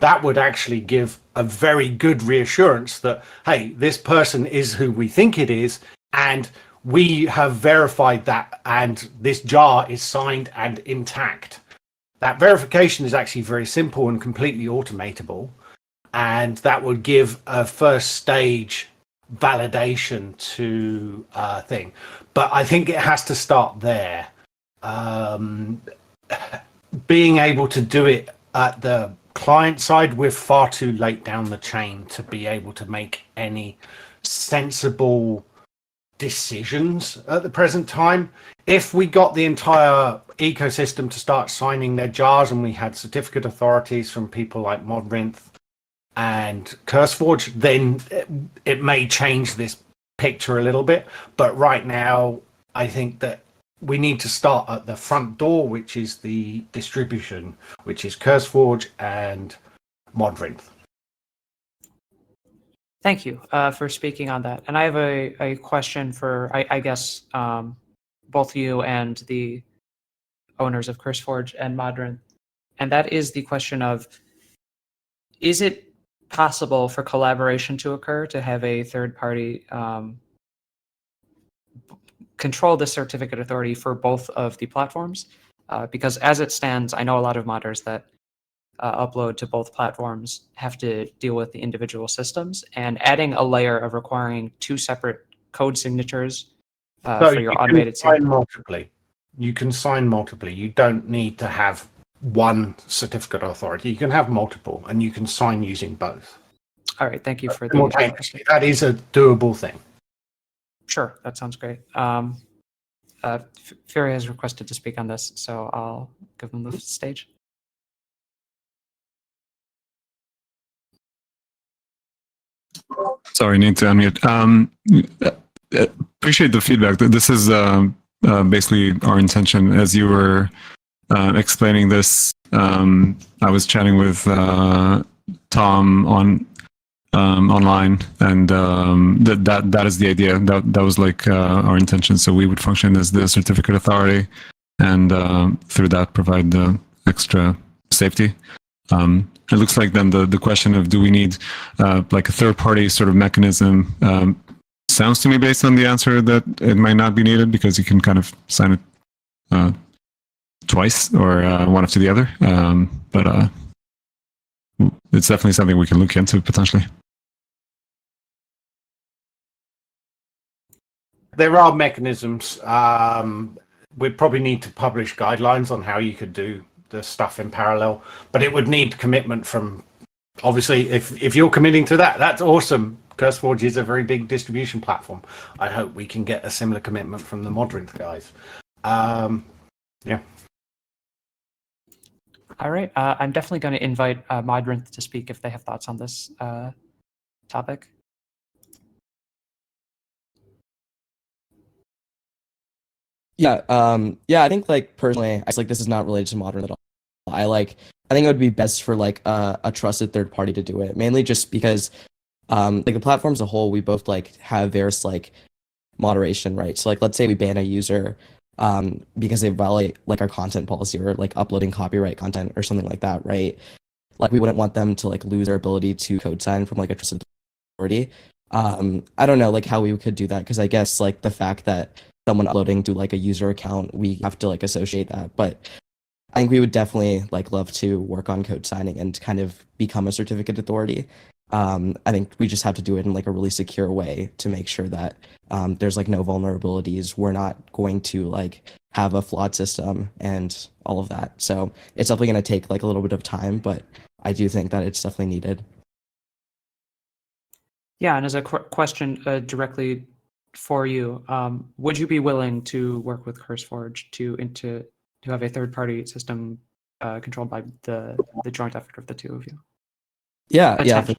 That would actually give a very good reassurance that, hey, this person is who we think it is, and we have verified that, and this jar is signed and intact. That verification is actually very simple and completely automatable, and that would give a first stage validation to a thing. But I think it has to start there. Being able to do it at the client side, we're far too late down the chain to be able to make any sensible decisions at the present time. If we got the entire ecosystem to start signing their jars and we had certificate authorities from people like Modrinth and CurseForge, then it may change this picture a little bit. But right now, I think that we need to start at the front door, which is the distribution, which is CurseForge and Modrinth. Thank you for speaking on that. And I have a question for, I guess, both you and the owners of CurseForge and Modrinth. And that is the question of, is it possible for collaboration to occur to have a third party control the certificate authority for both of the platforms? Because as it stands, I know a lot of modders that upload to both platforms have to deal with the individual systems, and adding a layer of requiring two separate code signatures for your automated sign multiply. You can sign multiply. You don't need to have one certificate authority. You can have multiple, and you can sign using both. All right, thank you for the that is a doable thing. Sure, that sounds great. Fury has requested to speak on this, so I'll give him the stage. Sorry, need to unmute. Appreciate the feedback. This is basically our intention. As you were explaining this, I was chatting with Tom online, and that is the idea. That was like our intention. So we would function as the certificate authority, and through that provide the extra safety. It looks like then the question of do we need like a third party sort of mechanism sounds to me, based on the answer, that it might not be needed because you can kind of sign it twice or one after the other. But it's definitely something we can look into potentially. There are mechanisms. We'd probably need to publish guidelines on how you could do the stuff in parallel, but it would need commitment from, obviously, if you're committing to that, that's awesome. CurseForge is a very big distribution platform. I hope we can get a similar commitment from the Modrinth guys. Yeah. All right, I'm definitely going to invite Modrinth to speak if they have thoughts on this topic. Yeah, I think like personally, I like this is not related to Modrinth at all. I think it would be best for like a trusted third party to do it, mainly just because like the platform as a whole, we both like have various like moderation, right? So like let's say we ban a user because they violate like our content policy or like uploading copyright content or something like that, right? Like we wouldn't want them to like lose their ability to code sign from like a trusted authority. I don't know like how we could do that, because I guess like the fact that someone uploading to like a user account, we have to like associate that. But I think we would definitely like love to work on code signing and kind of become a certificate authority. I think we just have to do it in like a really secure way to make sure that there's like no vulnerabilities. We're not going to like have a flawed system and all of that. So it's definitely going to take like a little bit of time, but I do think that it's definitely needed. Yeah, and as a question directly for you, would you be willing to work with CurseForge to have a third-party system controlled by the joint effort of the two of you? Yeah, Potentially.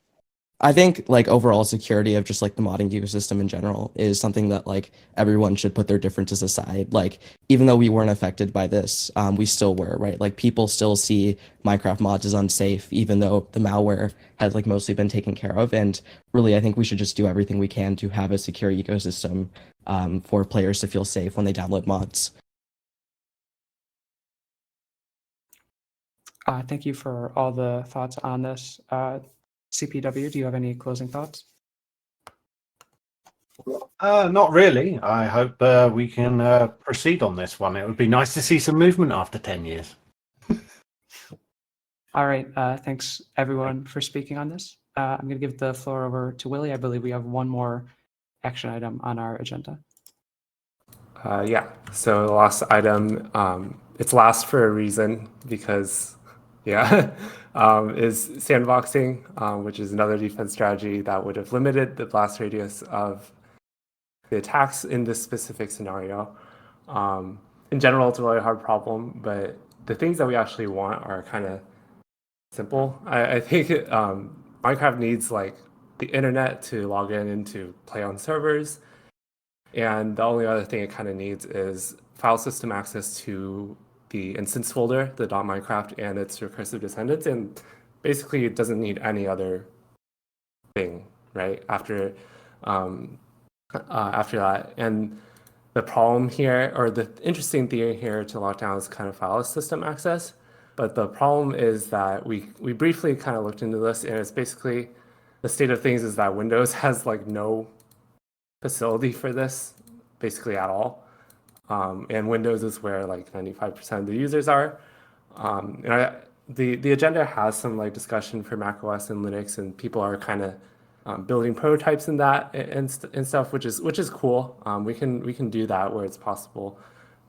I think like overall security of just like the modding ecosystem in general is something that like everyone should put their differences aside. Like even though we weren't affected by this, we still were, right? Like people still see Minecraft mods as unsafe, even though the malware has like mostly been taken care of. And really, I think we should just do everything we can to have a secure ecosystem for players to feel safe when they download mods. Thank you for all the thoughts on this. CPW, do you have any closing thoughts? Not really. I hope we can proceed on this one. It would be nice to see some movement after 10 years. All right. Thanks, everyone, for speaking on this. I'm going to give the floor over to Willie. I believe we have one more action item on our agenda. Yeah, so the last item, it's last for a reason because, yeah, is sandboxing, which is another defense strategy that would have limited the blast radius of the attacks in this specific scenario. In general, it's a really hard problem, but the things that we actually want are kind of simple. I think Minecraft needs like the internet to log in and to play on servers. And the only other thing it kind of needs is file system access to the instance folder, the .minecraft, and its recursive descendants. And basically, it doesn't need any other thing, right? After that. And the problem here, or the interesting theory here to lock down is kind of file system access. But the problem is that we briefly kind of looked into this, and it's basically the state of things is that Windows has like no facility for this basically at all. And Windows is where like 95% of the users are. And the agenda has some like discussion for macOS and Linux, and people are kind of building prototypes in that and stuff, which is cool. We can do that where it's possible,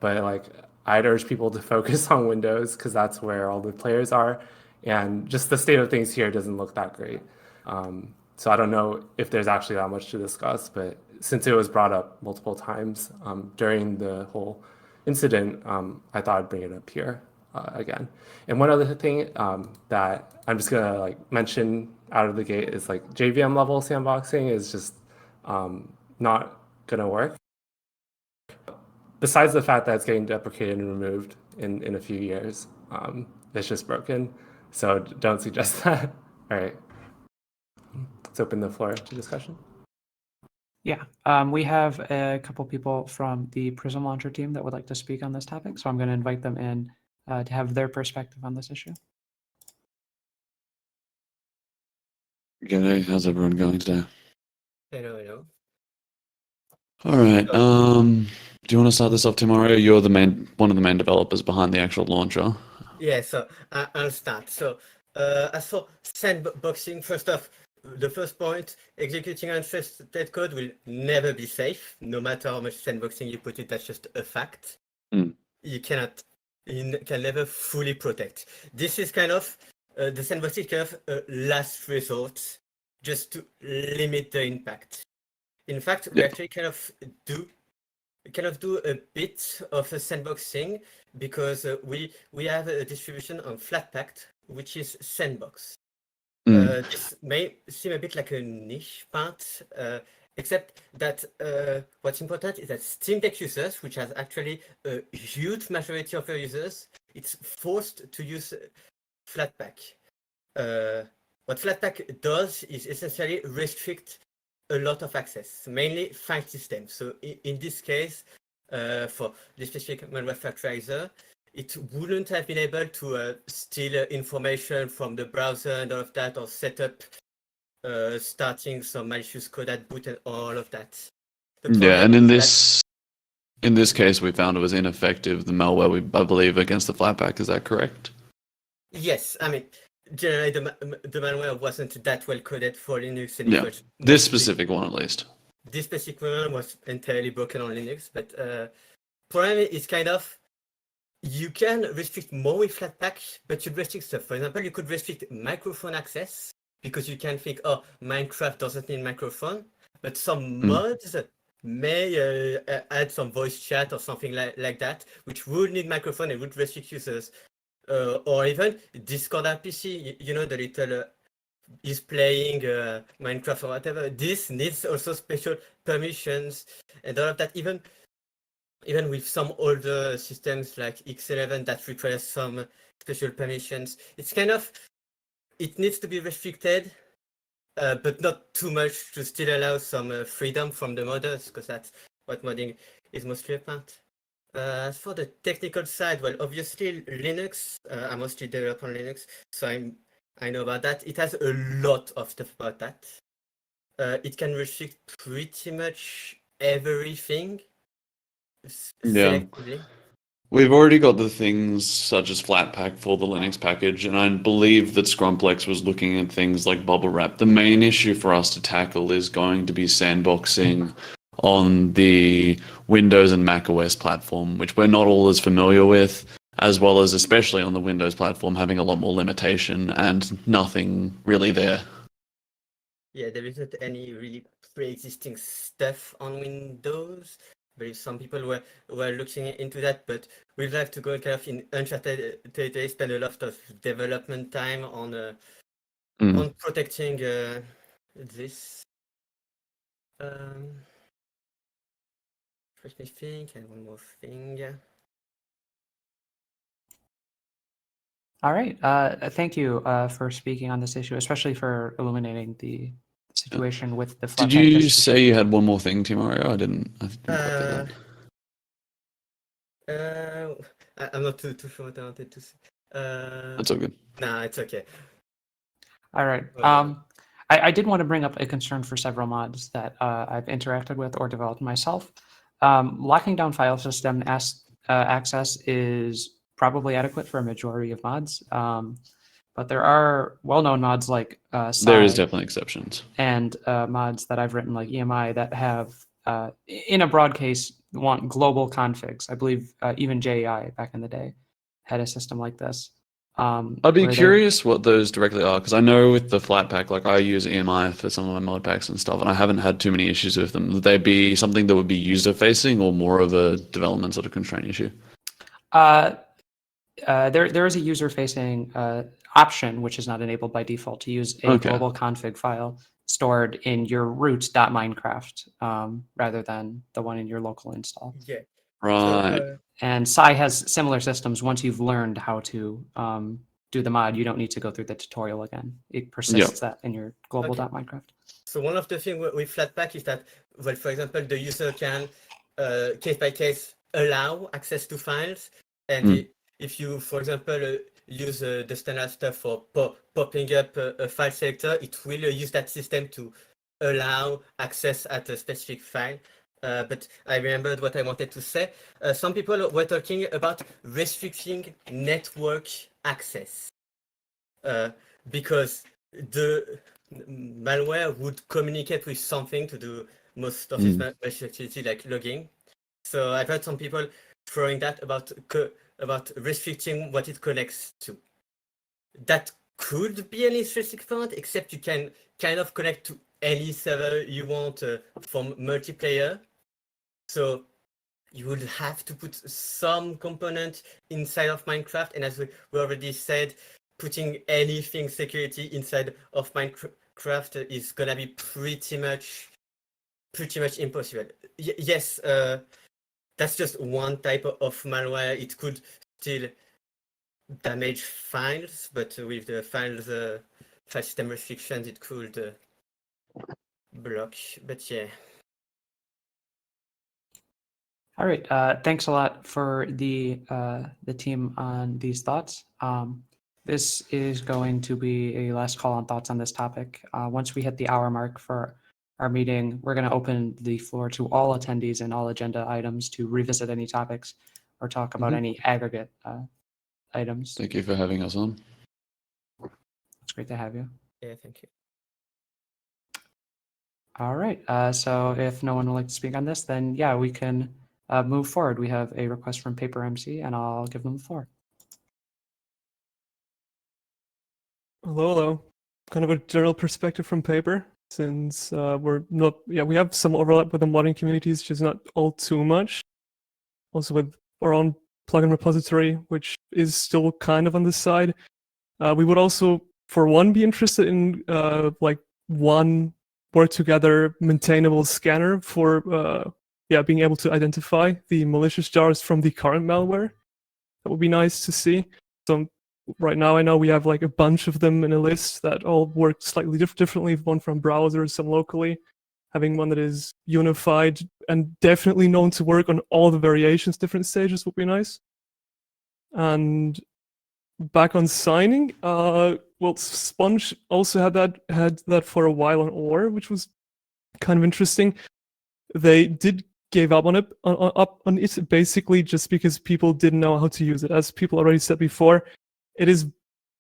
but like I'd urge people to focus on Windows because that's where all the players are, and just the state of things here doesn't look that great. So I don't know if there's actually that much to discuss, but since it was brought up multiple times during the whole incident, I thought I'd bring it up here again. And one other thing that I'm just gonna like mention out of the gate is like JVM level sandboxing is just not gonna work. Besides the fact that it's getting deprecated and removed in a few years, it's just broken. So don't suggest that. All right. Let's open the floor to discussion. Yeah, we have a couple people from the Prism Launcher team that would like to speak on this topic, so I'm going to invite them in to have their perspective on this issue. G'day, how's everyone going today? Hello. All right. Do you want to start this off, Timorio? You're one of the main developers behind the actual launcher. Yeah, so I'll start. So as for sandboxing, first off, the first point, executing untrusted code will never be safe, no matter how much sandboxing you put it. That's just a fact. You can never fully protect. This is kind of the sandboxing kind of last resort, just to limit the impact. In fact, we actually kind of do a bit of a sandboxing because we have a distribution on Flatpak, which is Sandbox. This may seem a bit like a niche part, except that what's important is that Steam Deck users, which has actually a huge majority of their users, it's forced to use Flatpak. What Flatpak does is essentially restrict a lot of access, mainly file systems. So in this case, for this specific malware Fractureiser, it wouldn't have been able to steal information from the browser and all of that, or set up starting some malicious code at boot and all of that. Yeah, and in this case, we found it was ineffective, the malware, I believe, against the Flatpak. Is that correct? Yes, I mean, generally the malware wasn't that well coded for Linux. And yeah, this specific one at least. This specific one was entirely broken on Linux, but problem is kind of you can restrict more with Flatpak, but you restrict stuff. For example, you could restrict microphone access because you can think, oh, Minecraft doesn't need microphone, but some mods may add some voice chat or something like that, which would need microphone and would restrict users. Or even Discord RPC, you know, the little is playing Minecraft or whatever. This needs also special permissions and all of that. Even with some older systems like X11 that requires some special permissions, it's kind of, it needs to be restricted, but not too much to still allow some freedom from the modders, because that's what modding is mostly about. As for the technical side, well, obviously Linux, I mostly develop on Linux, so I know about that. It has a lot of stuff about that. It can restrict pretty much everything. Yeah. Selectively. We've already got the things such as Flatpak for the Linux package, and I believe that Scrumplex was looking at things like bubble wrap. The main issue for us to tackle is going to be sandboxing on the Windows and Mac OS platform, which we're not all as familiar with, as well as especially on the Windows platform having a lot more limitation and nothing really there. Yeah, there isn't any really pre-existing stuff on Windows. There is some people who are looking into that, but we'd like to go kind of in uncharted territory, spend a lot of development time on protecting this. Let me think, and one more thing. All right. Thank you for speaking on this issue, especially for illuminating the situation with the Did Flatpak you distribution. say you had one more thing, Timario? I didn't quite get that. I'm not too sure what I wanted to say. That's all good. Nah, it's okay. All right. I did want to bring up a concern for several mods that I've interacted with or developed myself. Locking down file system access is probably adequate for a majority of mods, but there are well-known mods like There is definitely exceptions. And mods that I've written like EMI that have, in a broad case, want global configs. I believe even JEI back in the day had a system like this. I'd be curious what those directly are, because I know with the Flatpak, like I use EMI for some of my mod packs and stuff, and I haven't had too many issues with them. Would they be something that would be user-facing or more of a development sort of constraint issue? There is a user-facing option, which is not enabled by default, to use a global config file stored in your root.minecraft rather than the one in your local install. Yeah. Right. And Psi has similar systems. Once you've learned how to do the mod, you don't need to go through the tutorial again. It persists that in your global.minecraft. So one of the things with Flatpak is that, well, for example, the user can case by case allow access to files, and if you, for example, use the standard stuff for popping up a file selector, it will use that system to allow access at a specific file. But I remembered what I wanted to say. Some people were talking about restricting network access because the malware would communicate with something to do most of its malicious activity, like logging. So I've heard some people throwing that about restricting what it connects to. That could be an interesting point, except you can kind of connect to any server you want from multiplayer. So you would have to put some component inside of Minecraft, and as we already said, putting anything security inside of Minecraft is gonna be pretty much impossible. Yes, that's just one type of malware. It could still damage files, but with the file system restrictions, it could block. But yeah. All right. Thanks a lot for the team on these thoughts. This is going to be a last call on thoughts on this topic. Once we hit the hour mark for our meeting, we're going to open the floor to all attendees and all agenda items to revisit any topics or talk about any aggregate items. Thank you for having us on. It's great to have you. Yeah, thank you. All right. So if no one would like to speak on this, then yeah, we can move forward. We have a request from Paper MC, and I'll give them the floor. Hello. Kind of a general perspective from Paper, since we have some overlap with the modding communities, just not all too much. Also with our own plugin repository, which is still kind of on the side. We would also, for one, be interested in one work together maintainable scanner for being able to identify the malicious jars from the current malware. That would be nice to see. So right now I know we have like a bunch of them in a list that all work slightly differently, one from browsers, some locally. Having one that is unified and definitely known to work on all the variations, different stages would be nice. And back on signing, Sponge also had that for a while on OR, which was kind of interesting. They did give up on it basically just because people didn't know how to use it. As people already said before, it is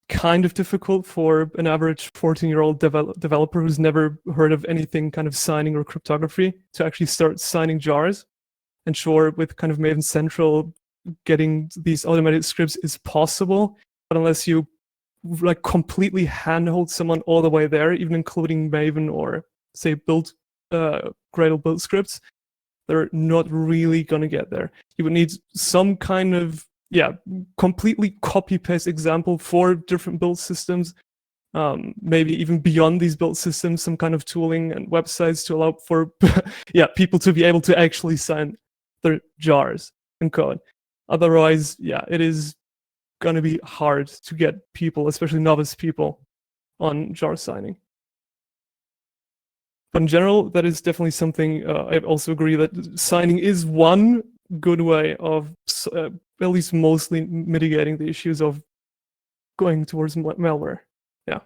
kind of difficult for an average 14-year-old developer who's never heard of anything kind of signing or cryptography to actually start signing jars. And sure, with kind of Maven Central, getting these automated scripts is possible, but unless you like completely handhold someone all the way there, even including Maven or say Gradle build scripts, they're not really gonna get there. You would need some kind of completely copy-paste example for different build systems, maybe even beyond these build systems, some kind of tooling and websites to allow for people to be able to actually sign their jars and code. Otherwise, it is going to be hard to get people, especially novice people, on jar signing. But in general, that is definitely something I also agree that signing is one good way of at least mostly mitigating the issues of going towards malware. Yeah.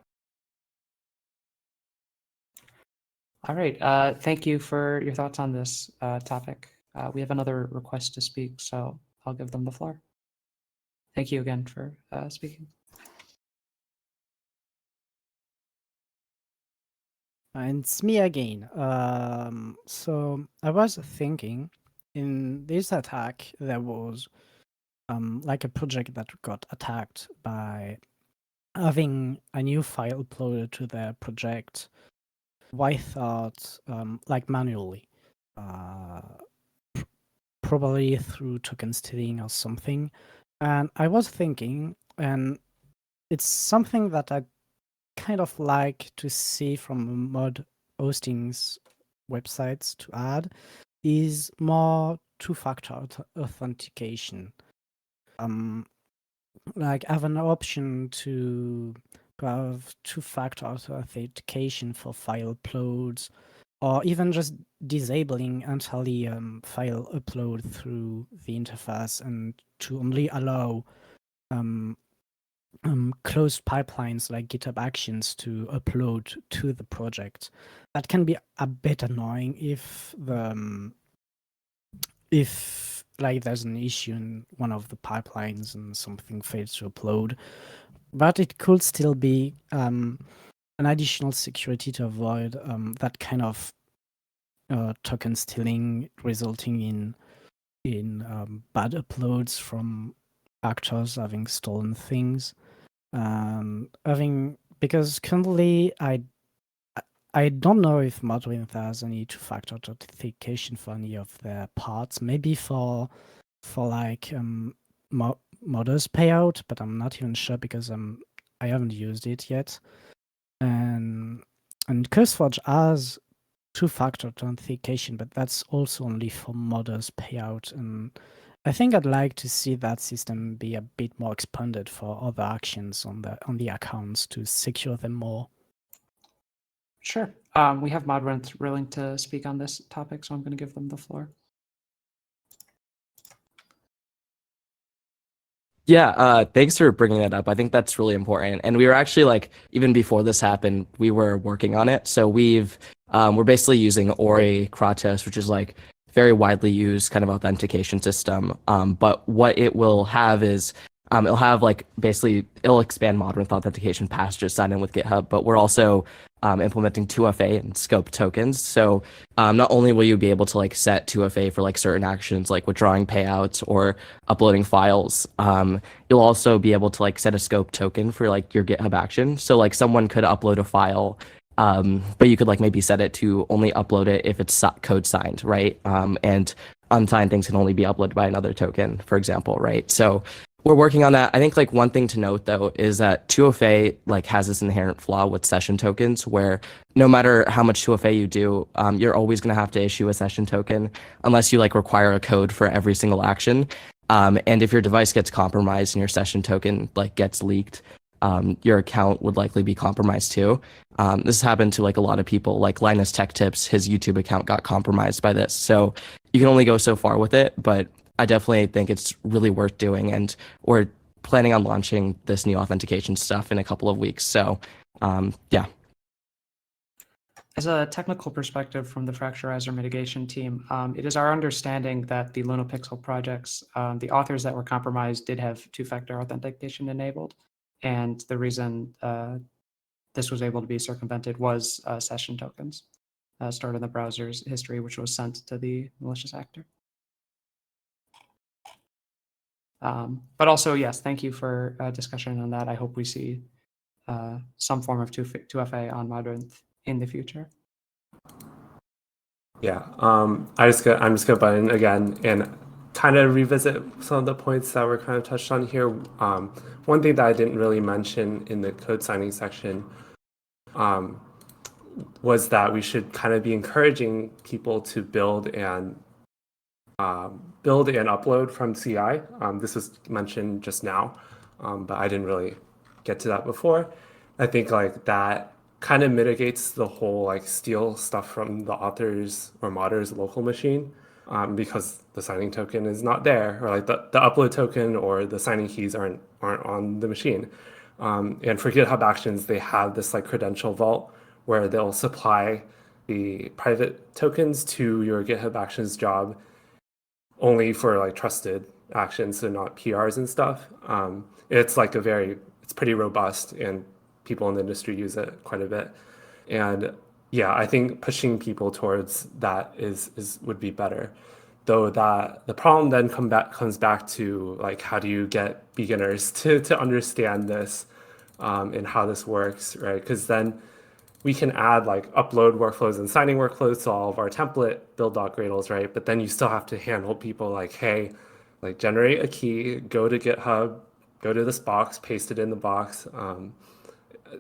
All right. Thank you for your thoughts on this topic. We have another request to speak, so I'll give them the floor. Thank you again for speaking. And it's me again. So I was thinking, in this attack, there was like a project that got attacked by having a new file uploaded to their project without, like manually, probably through token stealing or something. And I was thinking, and it's something that I kind of like to see from mod hostings websites to add, is more two-factor authentication. Like have an option to have two-factor authentication for file uploads, or even just disabling entirely file upload through the interface and to only allow closed pipelines like GitHub Actions to upload to the project. That can be a bit annoying if like there's an issue in one of the pipelines and something fails to upload, but it could still be an additional security to avoid that kind of token stealing resulting in bad uploads from actors having stolen things. Because currently I don't know if Modwin has any two-factor authentication for any of their parts. Maybe for like modders payout, but I'm not even sure because I haven't used it yet. And CurseForge has two-factor authentication, but that's also only for modders payout. And I think I'd like to see that system be a bit more expanded for other actions on the accounts to secure them more. Sure. We have Modrent willing to speak on this topic, so I'm going to give them the floor. Yeah, thanks for bringing that up. I think that's really important. And we were actually like, even before this happened, we were working on it. So we're basically using Ori Kratos, which is like very widely used kind of authentication system. But what it will have is it'll have like basically it'll expand Modern authentication past just sign in with GitHub, but we're also implementing 2FA and scope tokens. So not only will you be able to like set 2FA for like certain actions like withdrawing payouts or uploading files, you'll also be able to like set a scope token for like your GitHub action. So like someone could upload a file, but you could like maybe set it to only upload it if it's code signed, right? And unsigned things can only be uploaded by another token, for example, right? So we're working on that. I think like one thing to note though is that 2FA like has this inherent flaw with session tokens where no matter how much 2FA you do, you're always going to have to issue a session token unless you like require a code for every single action. And if your device gets compromised and your session token like gets leaked, your account would likely be compromised too. This happened to like a lot of people, like Linus Tech Tips, his YouTube account got compromised by this. So you can only go so far with it, but I definitely think it's really worth doing. And we're planning on launching this new authentication stuff in a couple of weeks. So yeah. As a technical perspective from the Fractureiser mitigation team, it is our understanding that the LunaPixel projects, the authors that were compromised did have two-factor authentication enabled. And the reason this was able to be circumvented was session tokens stored in the browser's history, which was sent to the malicious actor. But also, yes, thank you for discussion on that. I hope we see some form of 2FA on Modern in the future. Yeah, I'm just gonna butt in again and kind of revisit some of the points that were kind of touched on here. One thing that I didn't really mention in the code signing section was that we should kind of be encouraging people to build and upload from CI. This was mentioned just now, but I didn't really get to that before. I think like that kind of mitigates the whole like steal stuff from the author's or modder's local machine, because the signing token is not there, or like the upload token or the signing keys aren't on the machine. And for GitHub Actions, they have this like credential vault where they'll supply the private tokens to your GitHub Actions job only for like trusted actions, so not PRs and stuff. It's like it's pretty robust, and people in the industry use it quite a bit. And yeah, I think pushing people towards that would be better. Though that the problem then comes back to like, how do you get beginners to understand this and how this works, right? Because then we can add like upload workflows and signing workflows to all of our template build.gradles, right? But then you still have to handhold people like, hey, like generate a key, go to GitHub, go to this box, paste it in the box.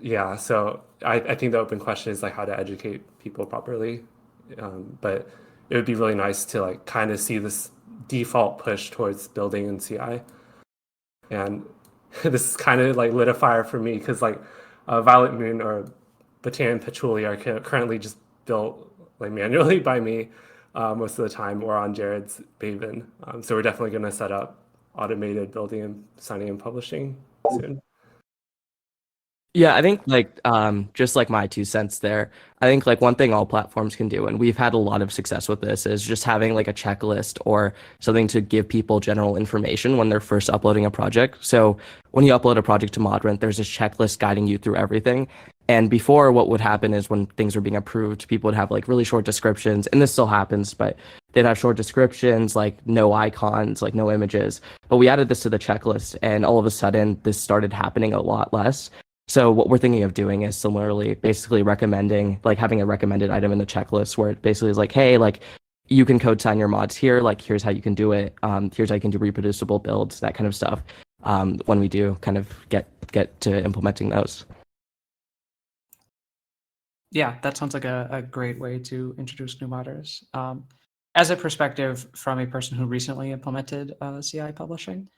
Yeah, so I think the open question is like how to educate people properly. But it would be really nice to like kind of see this default push towards building in CI. And this is kind of like lit a fire for me because like Violet Moon or Battalion Patchouli are currently just built like manually by me most of the time, or on Jared's Maven. So we're definitely going to set up automated building and signing and publishing soon. Yeah, I think like just like my 2 cents there, I think like one thing all platforms can do, and we've had a lot of success with this, is just having like a checklist or something to give people general information when they're first uploading a project. So when you upload a project to Modern, there's this checklist guiding you through everything. And before, what would happen is when things were being approved, people would have like really short descriptions, and this still happens, but they'd have short descriptions, like no icons, like no images. But we added this to the checklist, and all of a sudden this started happening a lot less. So what we're thinking of doing is similarly basically recommending, like having a recommended item in the checklist where it basically is like, hey, like you can code sign your mods here, like here's how you can do it. Here's how you can do reproducible builds, that kind of stuff. When we do kind of get to implementing those. Yeah, that sounds like a great way to introduce new modders. As a perspective from a person who recently implemented CI publishing,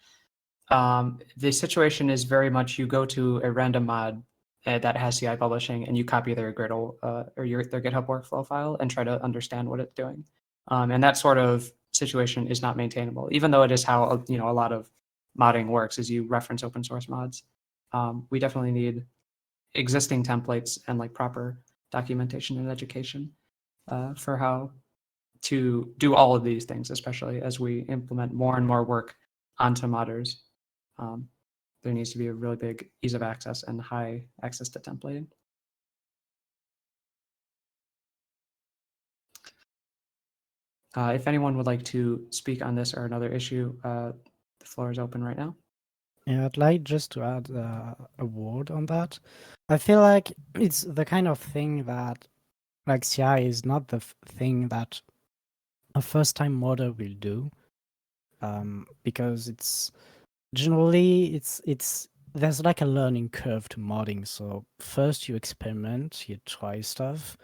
the situation is very much you go to a random mod that has CI publishing and you copy their Gradle or their GitHub workflow file and try to understand what it's doing. And that sort of situation is not maintainable, even though it is how a lot of modding works, is you reference open source mods. We definitely need existing templates and like proper documentation and education for how to do all of these things, especially as we implement more and more work onto modders. there needs to be a really big ease of access and high access to templating. If anyone would like to speak on this or another issue, the floor is open right now. Yeah, I'd like just to add a word on that. I feel like it's the kind of thing that, like, CI is not the thing that a first-time modder will do, because it's generally there's like a learning curve to modding. So first you experiment, you try stuff,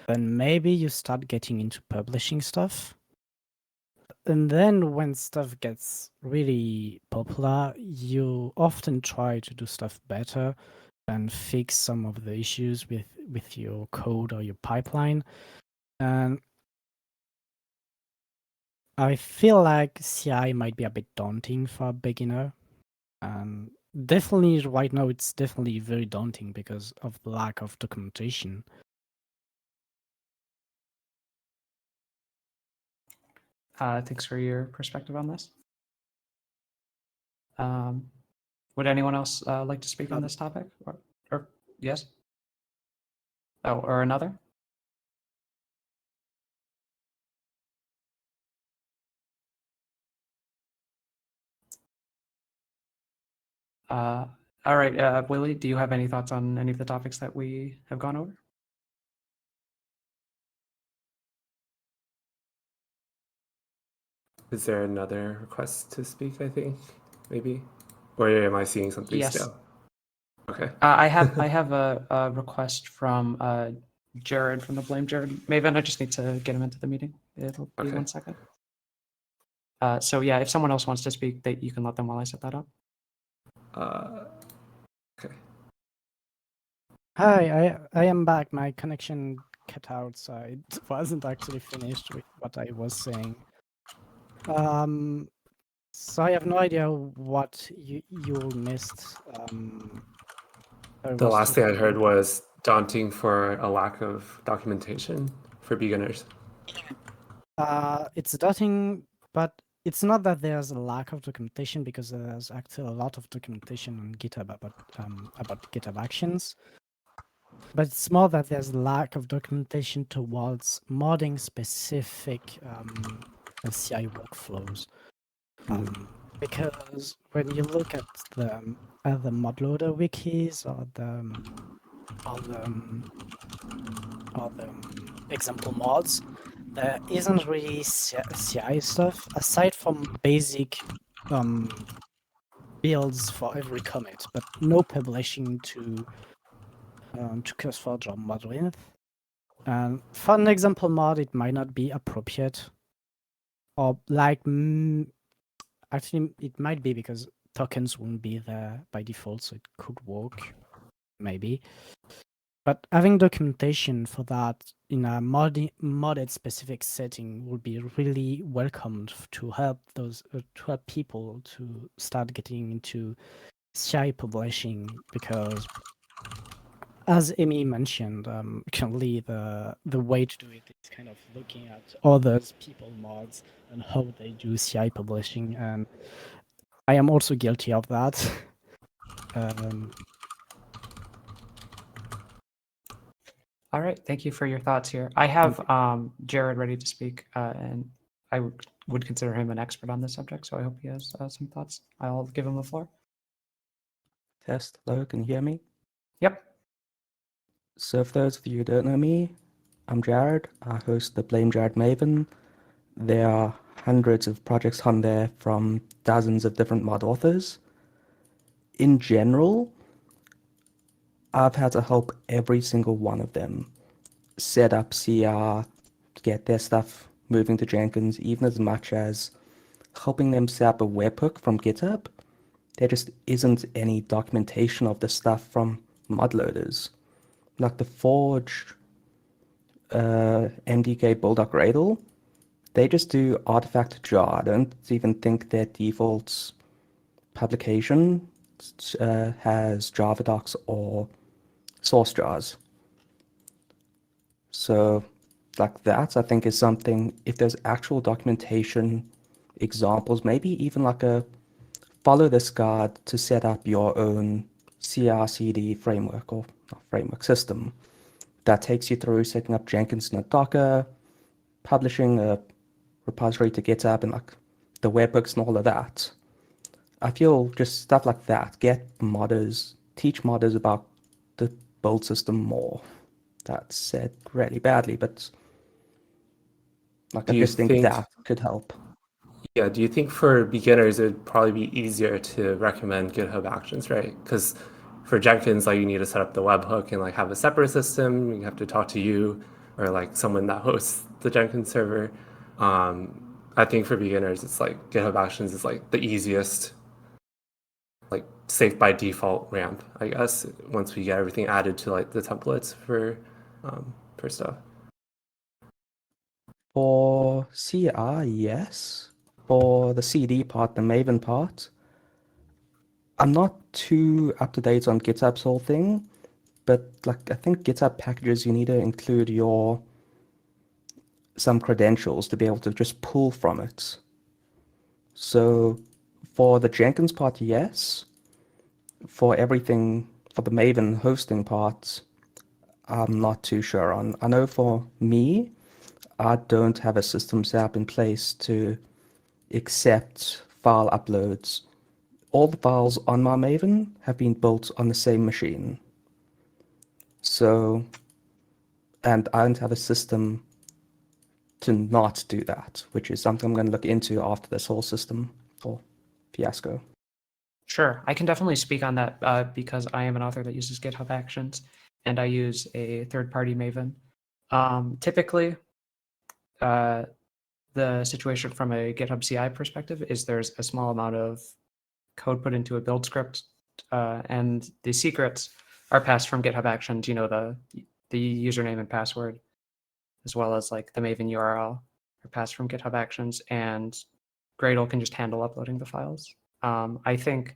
then maybe you start getting into publishing stuff. And then when stuff gets really popular, you often try to do stuff better and fix some of the issues with your code or your pipeline. And I feel like CI might be a bit daunting for a beginner. Definitely right now, it's definitely very daunting because of the lack of documentation. Thanks for your perspective on this. Would anyone else like to speak on this topic? Or yes? Oh, or another? All right, Willie, do you have any thoughts on any of the topics that we have gone over? Is there another request to speak, I think, maybe? Or am I seeing something Yes. still? Okay. I have a request from Jared from the Blame Jared Maven. I just need to get him into the meeting. It'll be Okay. 1 second. So yeah, if someone else wants to speak, you can let them while I set that up. Okay. Hi, I am back. My connection cut out, so it wasn't actually finished with what I was saying. So I have no idea what you missed. The last thing I heard was daunting for a lack of documentation for beginners. It's daunting, but it's not that there's a lack of documentation, because there's actually a lot of documentation on GitHub about GitHub Actions. But it's more that there's a lack of documentation towards modding specific CI workflows. Because when you look at the modloader wikis or the example mods, there isn't really CI stuff aside from basic builds for every commit, but no publishing to CurseForge or Modwinth. And for an example mod, it might not be appropriate, or like actually it might be, because tokens won't be there by default, so it could work maybe. But having documentation for that in a modded specific setting would be really welcomed to help people to start getting into CI publishing, because as Amy mentioned, currently the way to do it is kind of looking at other people mods and how they do CI publishing, and I am also guilty of that. All right, thank you for your thoughts here. I have Jared ready to speak, and I would consider him an expert on this subject, so I hope he has some thoughts. I'll give him the floor. Test, hello, can you hear me? Yep. So for those of you who don't know me, I'm Jared. I host the Blame Jared Maven. There are hundreds of projects on there from dozens of different mod authors. In general, I've had to help every single one of them set up CR, get their stuff moving to Jenkins, even as much as helping them set up a webhook from GitHub. There just isn't any documentation of the stuff from mod loaders. Like the Forge MDK Bulldog Radle, they just do artifact jar. I don't even think their default publication has Java docs or source jars. So like that, I think, is something, if there's actual documentation, examples, maybe even like a follow this guide to set up your own CI/CD framework or framework system that takes you through setting up Jenkins and Docker, publishing a repository to GitHub and like the webhooks and all of that. I feel just stuff like that, get modders, teach modders about the build system more. That's said really badly, but like I just think that could help. Yeah, do you think for beginners it'd probably be easier to recommend GitHub Actions, right? Because for Jenkins, like you need to set up the webhook and like have a separate system. You have to talk to you or like someone that hosts the Jenkins server. I think for beginners, it's like GitHub Actions is like the easiest, like safe by default ramp, I guess, once we get everything added to like the templates for stuff. For CI, yes. For the CD part, the Maven part, I'm not too up to date on GitHub's whole thing, but like I think GitHub packages, you need to include some credentials to be able to just pull from it. So for the Jenkins part, yes. For everything, for the Maven hosting part, I'm not too sure on. I know for me, I don't have a systems app in place to accept file uploads. All the files on my Maven have been built on the same machine. So, and I don't have a system to not do that, which is something I'm going to look into after this whole system or fiasco. Sure, I can definitely speak on that because I am an author that uses GitHub Actions and I use a third-party Maven. Typically, the situation from a GitHub CI perspective is there's a small amount of code put into a build script, and the secrets are passed from GitHub Actions. You know, the username and password, as well as like the Maven URL, are passed from GitHub Actions, and Gradle can just handle uploading the files. I think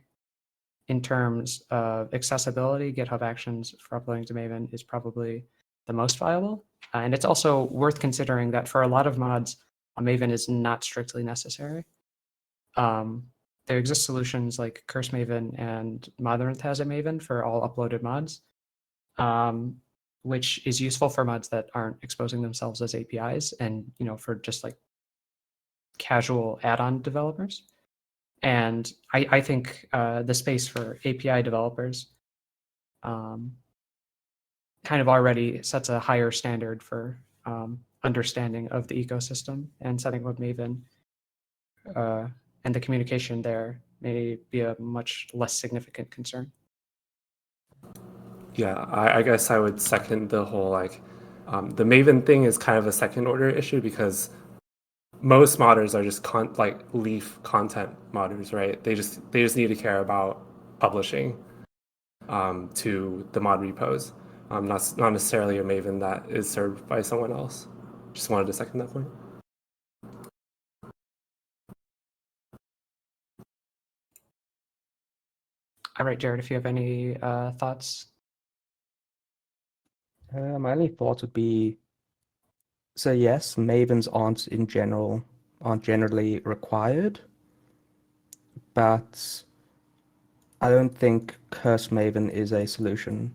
in terms of accessibility, GitHub Actions for uploading to Maven is probably the most viable. And it's also worth considering that for a lot of mods, a Maven is not strictly necessary. There exist solutions like Curse Maven and Modern has a Maven for all uploaded mods, which is useful for mods that aren't exposing themselves as APIs and, you know, for just like casual add-on developers. And I think the space for API developers kind of already sets a higher standard for understanding of the ecosystem, and setting up Maven and the communication there may be a much less significant concern. Yeah, I guess I would second the whole like the Maven thing is kind of a second order issue because most modders are just like Leaf content modders, right? They just need to care about publishing to the mod repos, not necessarily a Maven that is served by someone else. Just wanted to second that point. All right, Jared, if you have any thoughts. My only thought would be, so yes, Mavens aren't generally required, but I don't think Curse Maven is a solution.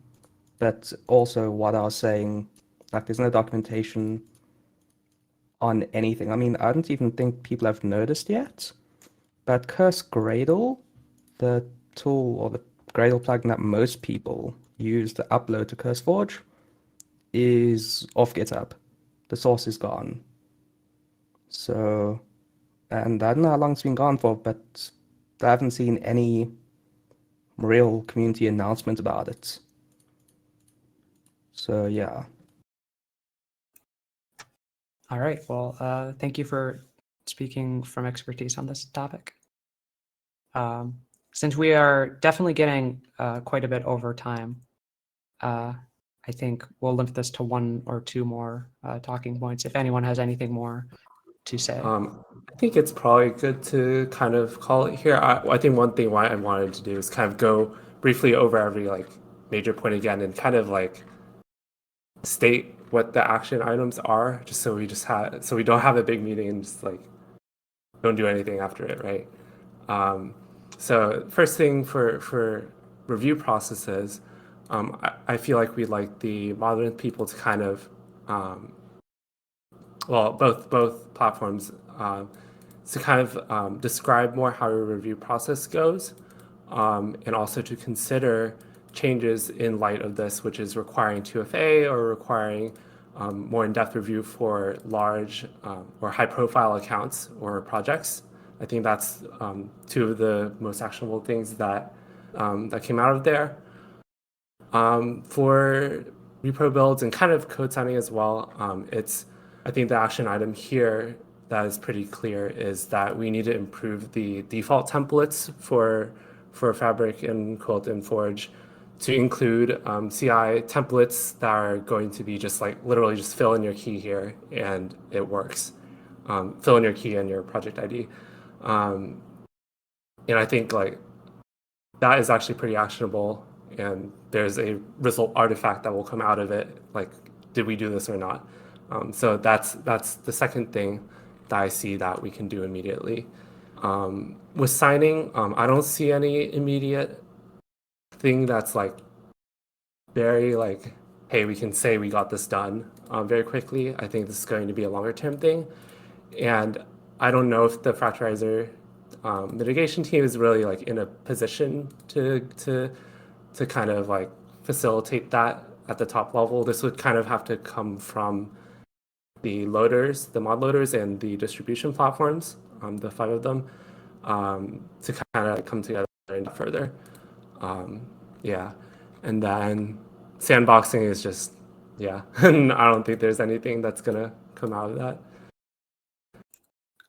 But also what I was saying, like there's no documentation on anything. I mean, I don't even think people have noticed yet, but Curse Gradle, the tool or the Gradle plugin that most people use to upload to CurseForge, is off GitHub. The source is gone. So, and I don't know how long it's been gone for, but I haven't seen any real community announcement about it. So yeah. All right, well, thank you for speaking from expertise on this topic. Since we are definitely getting quite a bit over time, I think we'll limit this to one or two more talking points. If anyone has anything more to say. I think it's probably good to kind of call it here. I think one thing I wanted to do is kind of go briefly over every like major point again and kind of like state what the action items are, just so we don't have a big meeting and just like don't do anything after it, right? So first thing for review processes, I feel like we'd like the Modern people to kind of, well, both platforms, to kind of describe more how a review process goes, and also to consider changes in light of this, which is requiring 2FA or requiring more in-depth review for large or high-profile accounts or projects. I think that's two of the most actionable things that that came out of there. For repro builds and kind of code signing as well, I think the action item here that is pretty clear is that we need to improve the default templates for Fabric and Quilt and Forge to include CI templates that are going to be just like literally just fill in your key here and it works. Fill in your key and your project ID. And I think like that is actually pretty actionable, and there's a result artifact that will come out of it, like did we do this or not? So that's the second thing that I see that we can do immediately. With signing, I don't see any immediate thing that's like very like, hey, we can say we got this done very quickly. I think this is going to be a longer term thing. And I don't know if the Fractureiser mitigation team is really like in a position to kind of like facilitate that at the top level. This would kind of have to come from the loaders, the mod loaders, and the distribution platforms, the 5 of them, to kind of come together and further. Yeah, and then sandboxing is just, yeah, and I don't think there's anything that's gonna come out of that.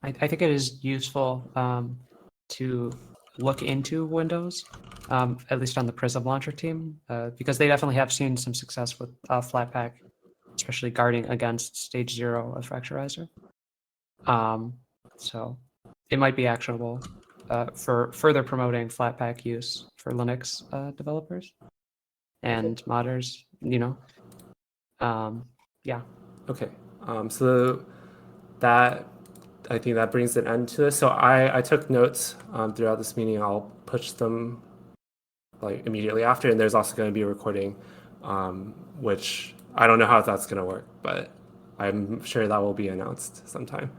I think it is useful to look into Windows, at least on the Prism launcher team, because they definitely have seen some success with Flatpak, especially guarding against stage 0 of Fractureiser. So it might be actionable for further promoting Flatpak use for Linux developers and modders, you know. Yeah. Okay, so that, I think that brings an end to this. So I took notes throughout this meeting. I'll push them like immediately after, and there's also going to be a recording, which I don't know how that's going to work, but I'm sure that will be announced sometime.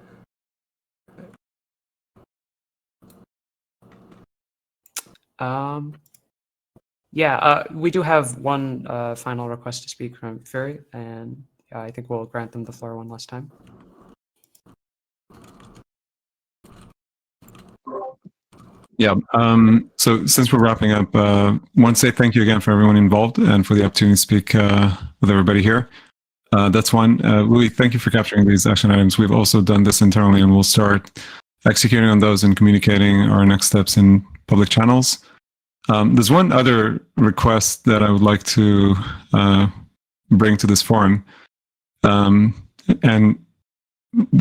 Yeah, we do have one final request to speak from Fury, and I think we'll grant them the floor one last time. Yeah. So since we're wrapping up, I want to say thank you again for everyone involved and for the opportunity to speak with everybody here. That's one. Louis, thank you for capturing these action items. We've also done this internally, and we'll start executing on those and communicating our next steps in public channels. There's one other request that I would like to bring to this forum. And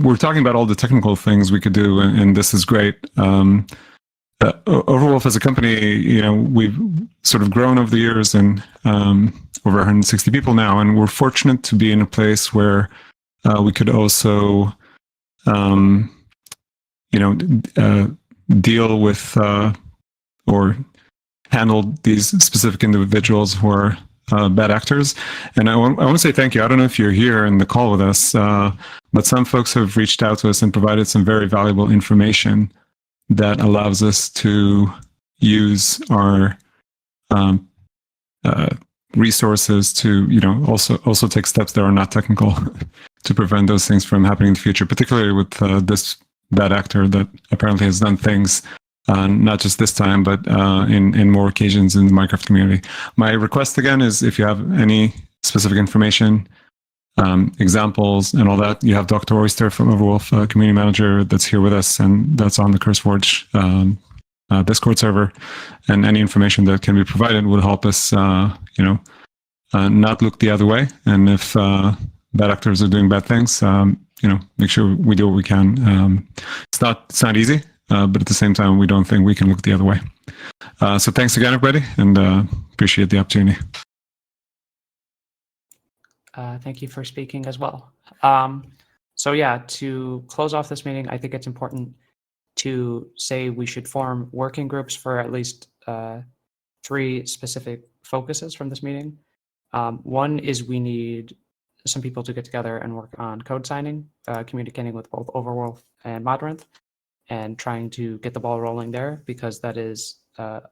we're talking about all the technical things we could do, and this is great. Overwolf as a company, you know, we've sort of grown over the years and over 160 people now, and we're fortunate to be in a place where we could also, you know, deal with or handle these specific individuals who are bad actors. And I want to say thank you. I don't know if you're here in the call with us, but some folks have reached out to us and provided some very valuable information that allows us to use our resources to, you know, also take steps that are not technical to prevent those things from happening in the future, particularly with this bad actor that apparently has done things not just this time, but in more occasions in the Minecraft community. My request again is if you have any specific information, examples and all that, you have Dr. Oyster from Overwolf, community manager, that's here with us, and that's on the CurseForge Discord server. And any information that can be provided will help us, you know, not look the other way. And if bad actors are doing bad things, you know, make sure we do what we can. It's not easy, but at the same time, we don't think we can look the other way. So thanks again, everybody, and appreciate the opportunity. Thank you for speaking as well. So yeah, to close off this meeting, I think it's important to say we should form working groups for at least 3 specific focuses from this meeting. One is we need some people to get together and work on code signing, communicating with both Overwolf and Modrinth, and trying to get the ball rolling there, because that is a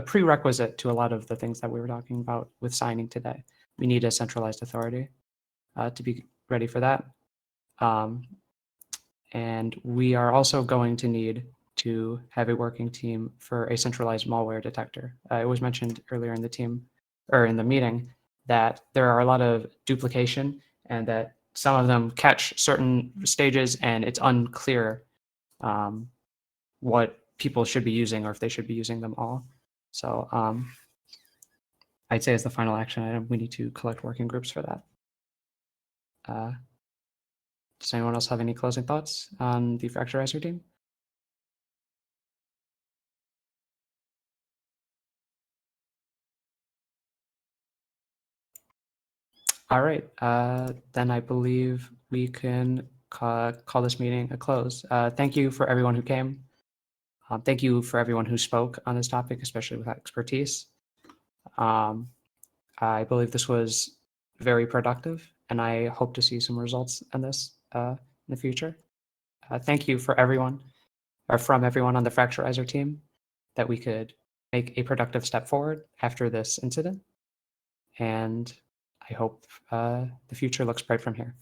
prerequisite to a lot of the things that we were talking about with signing today. We need a centralized authority to be ready for that. And we are also going to need to have a working team for a centralized malware detector. It was mentioned earlier in the team, or in the meeting, that there are a lot of duplication and that some of them catch certain stages and it's unclear what people should be using or if they should be using them all. So I'd say as the final action item, we need to collect working groups for that. Does anyone else have any closing thoughts on the Fractureiser team? All right, then I believe we can call this meeting a close. Thank you for everyone who came. Thank you for everyone who spoke on this topic, especially with expertise. I believe this was very productive, and I hope to see some results on this in the future. Thank you for everyone, or from everyone on the Fractureiser team, that we could make a productive step forward after this incident. And I hope the future looks bright from here.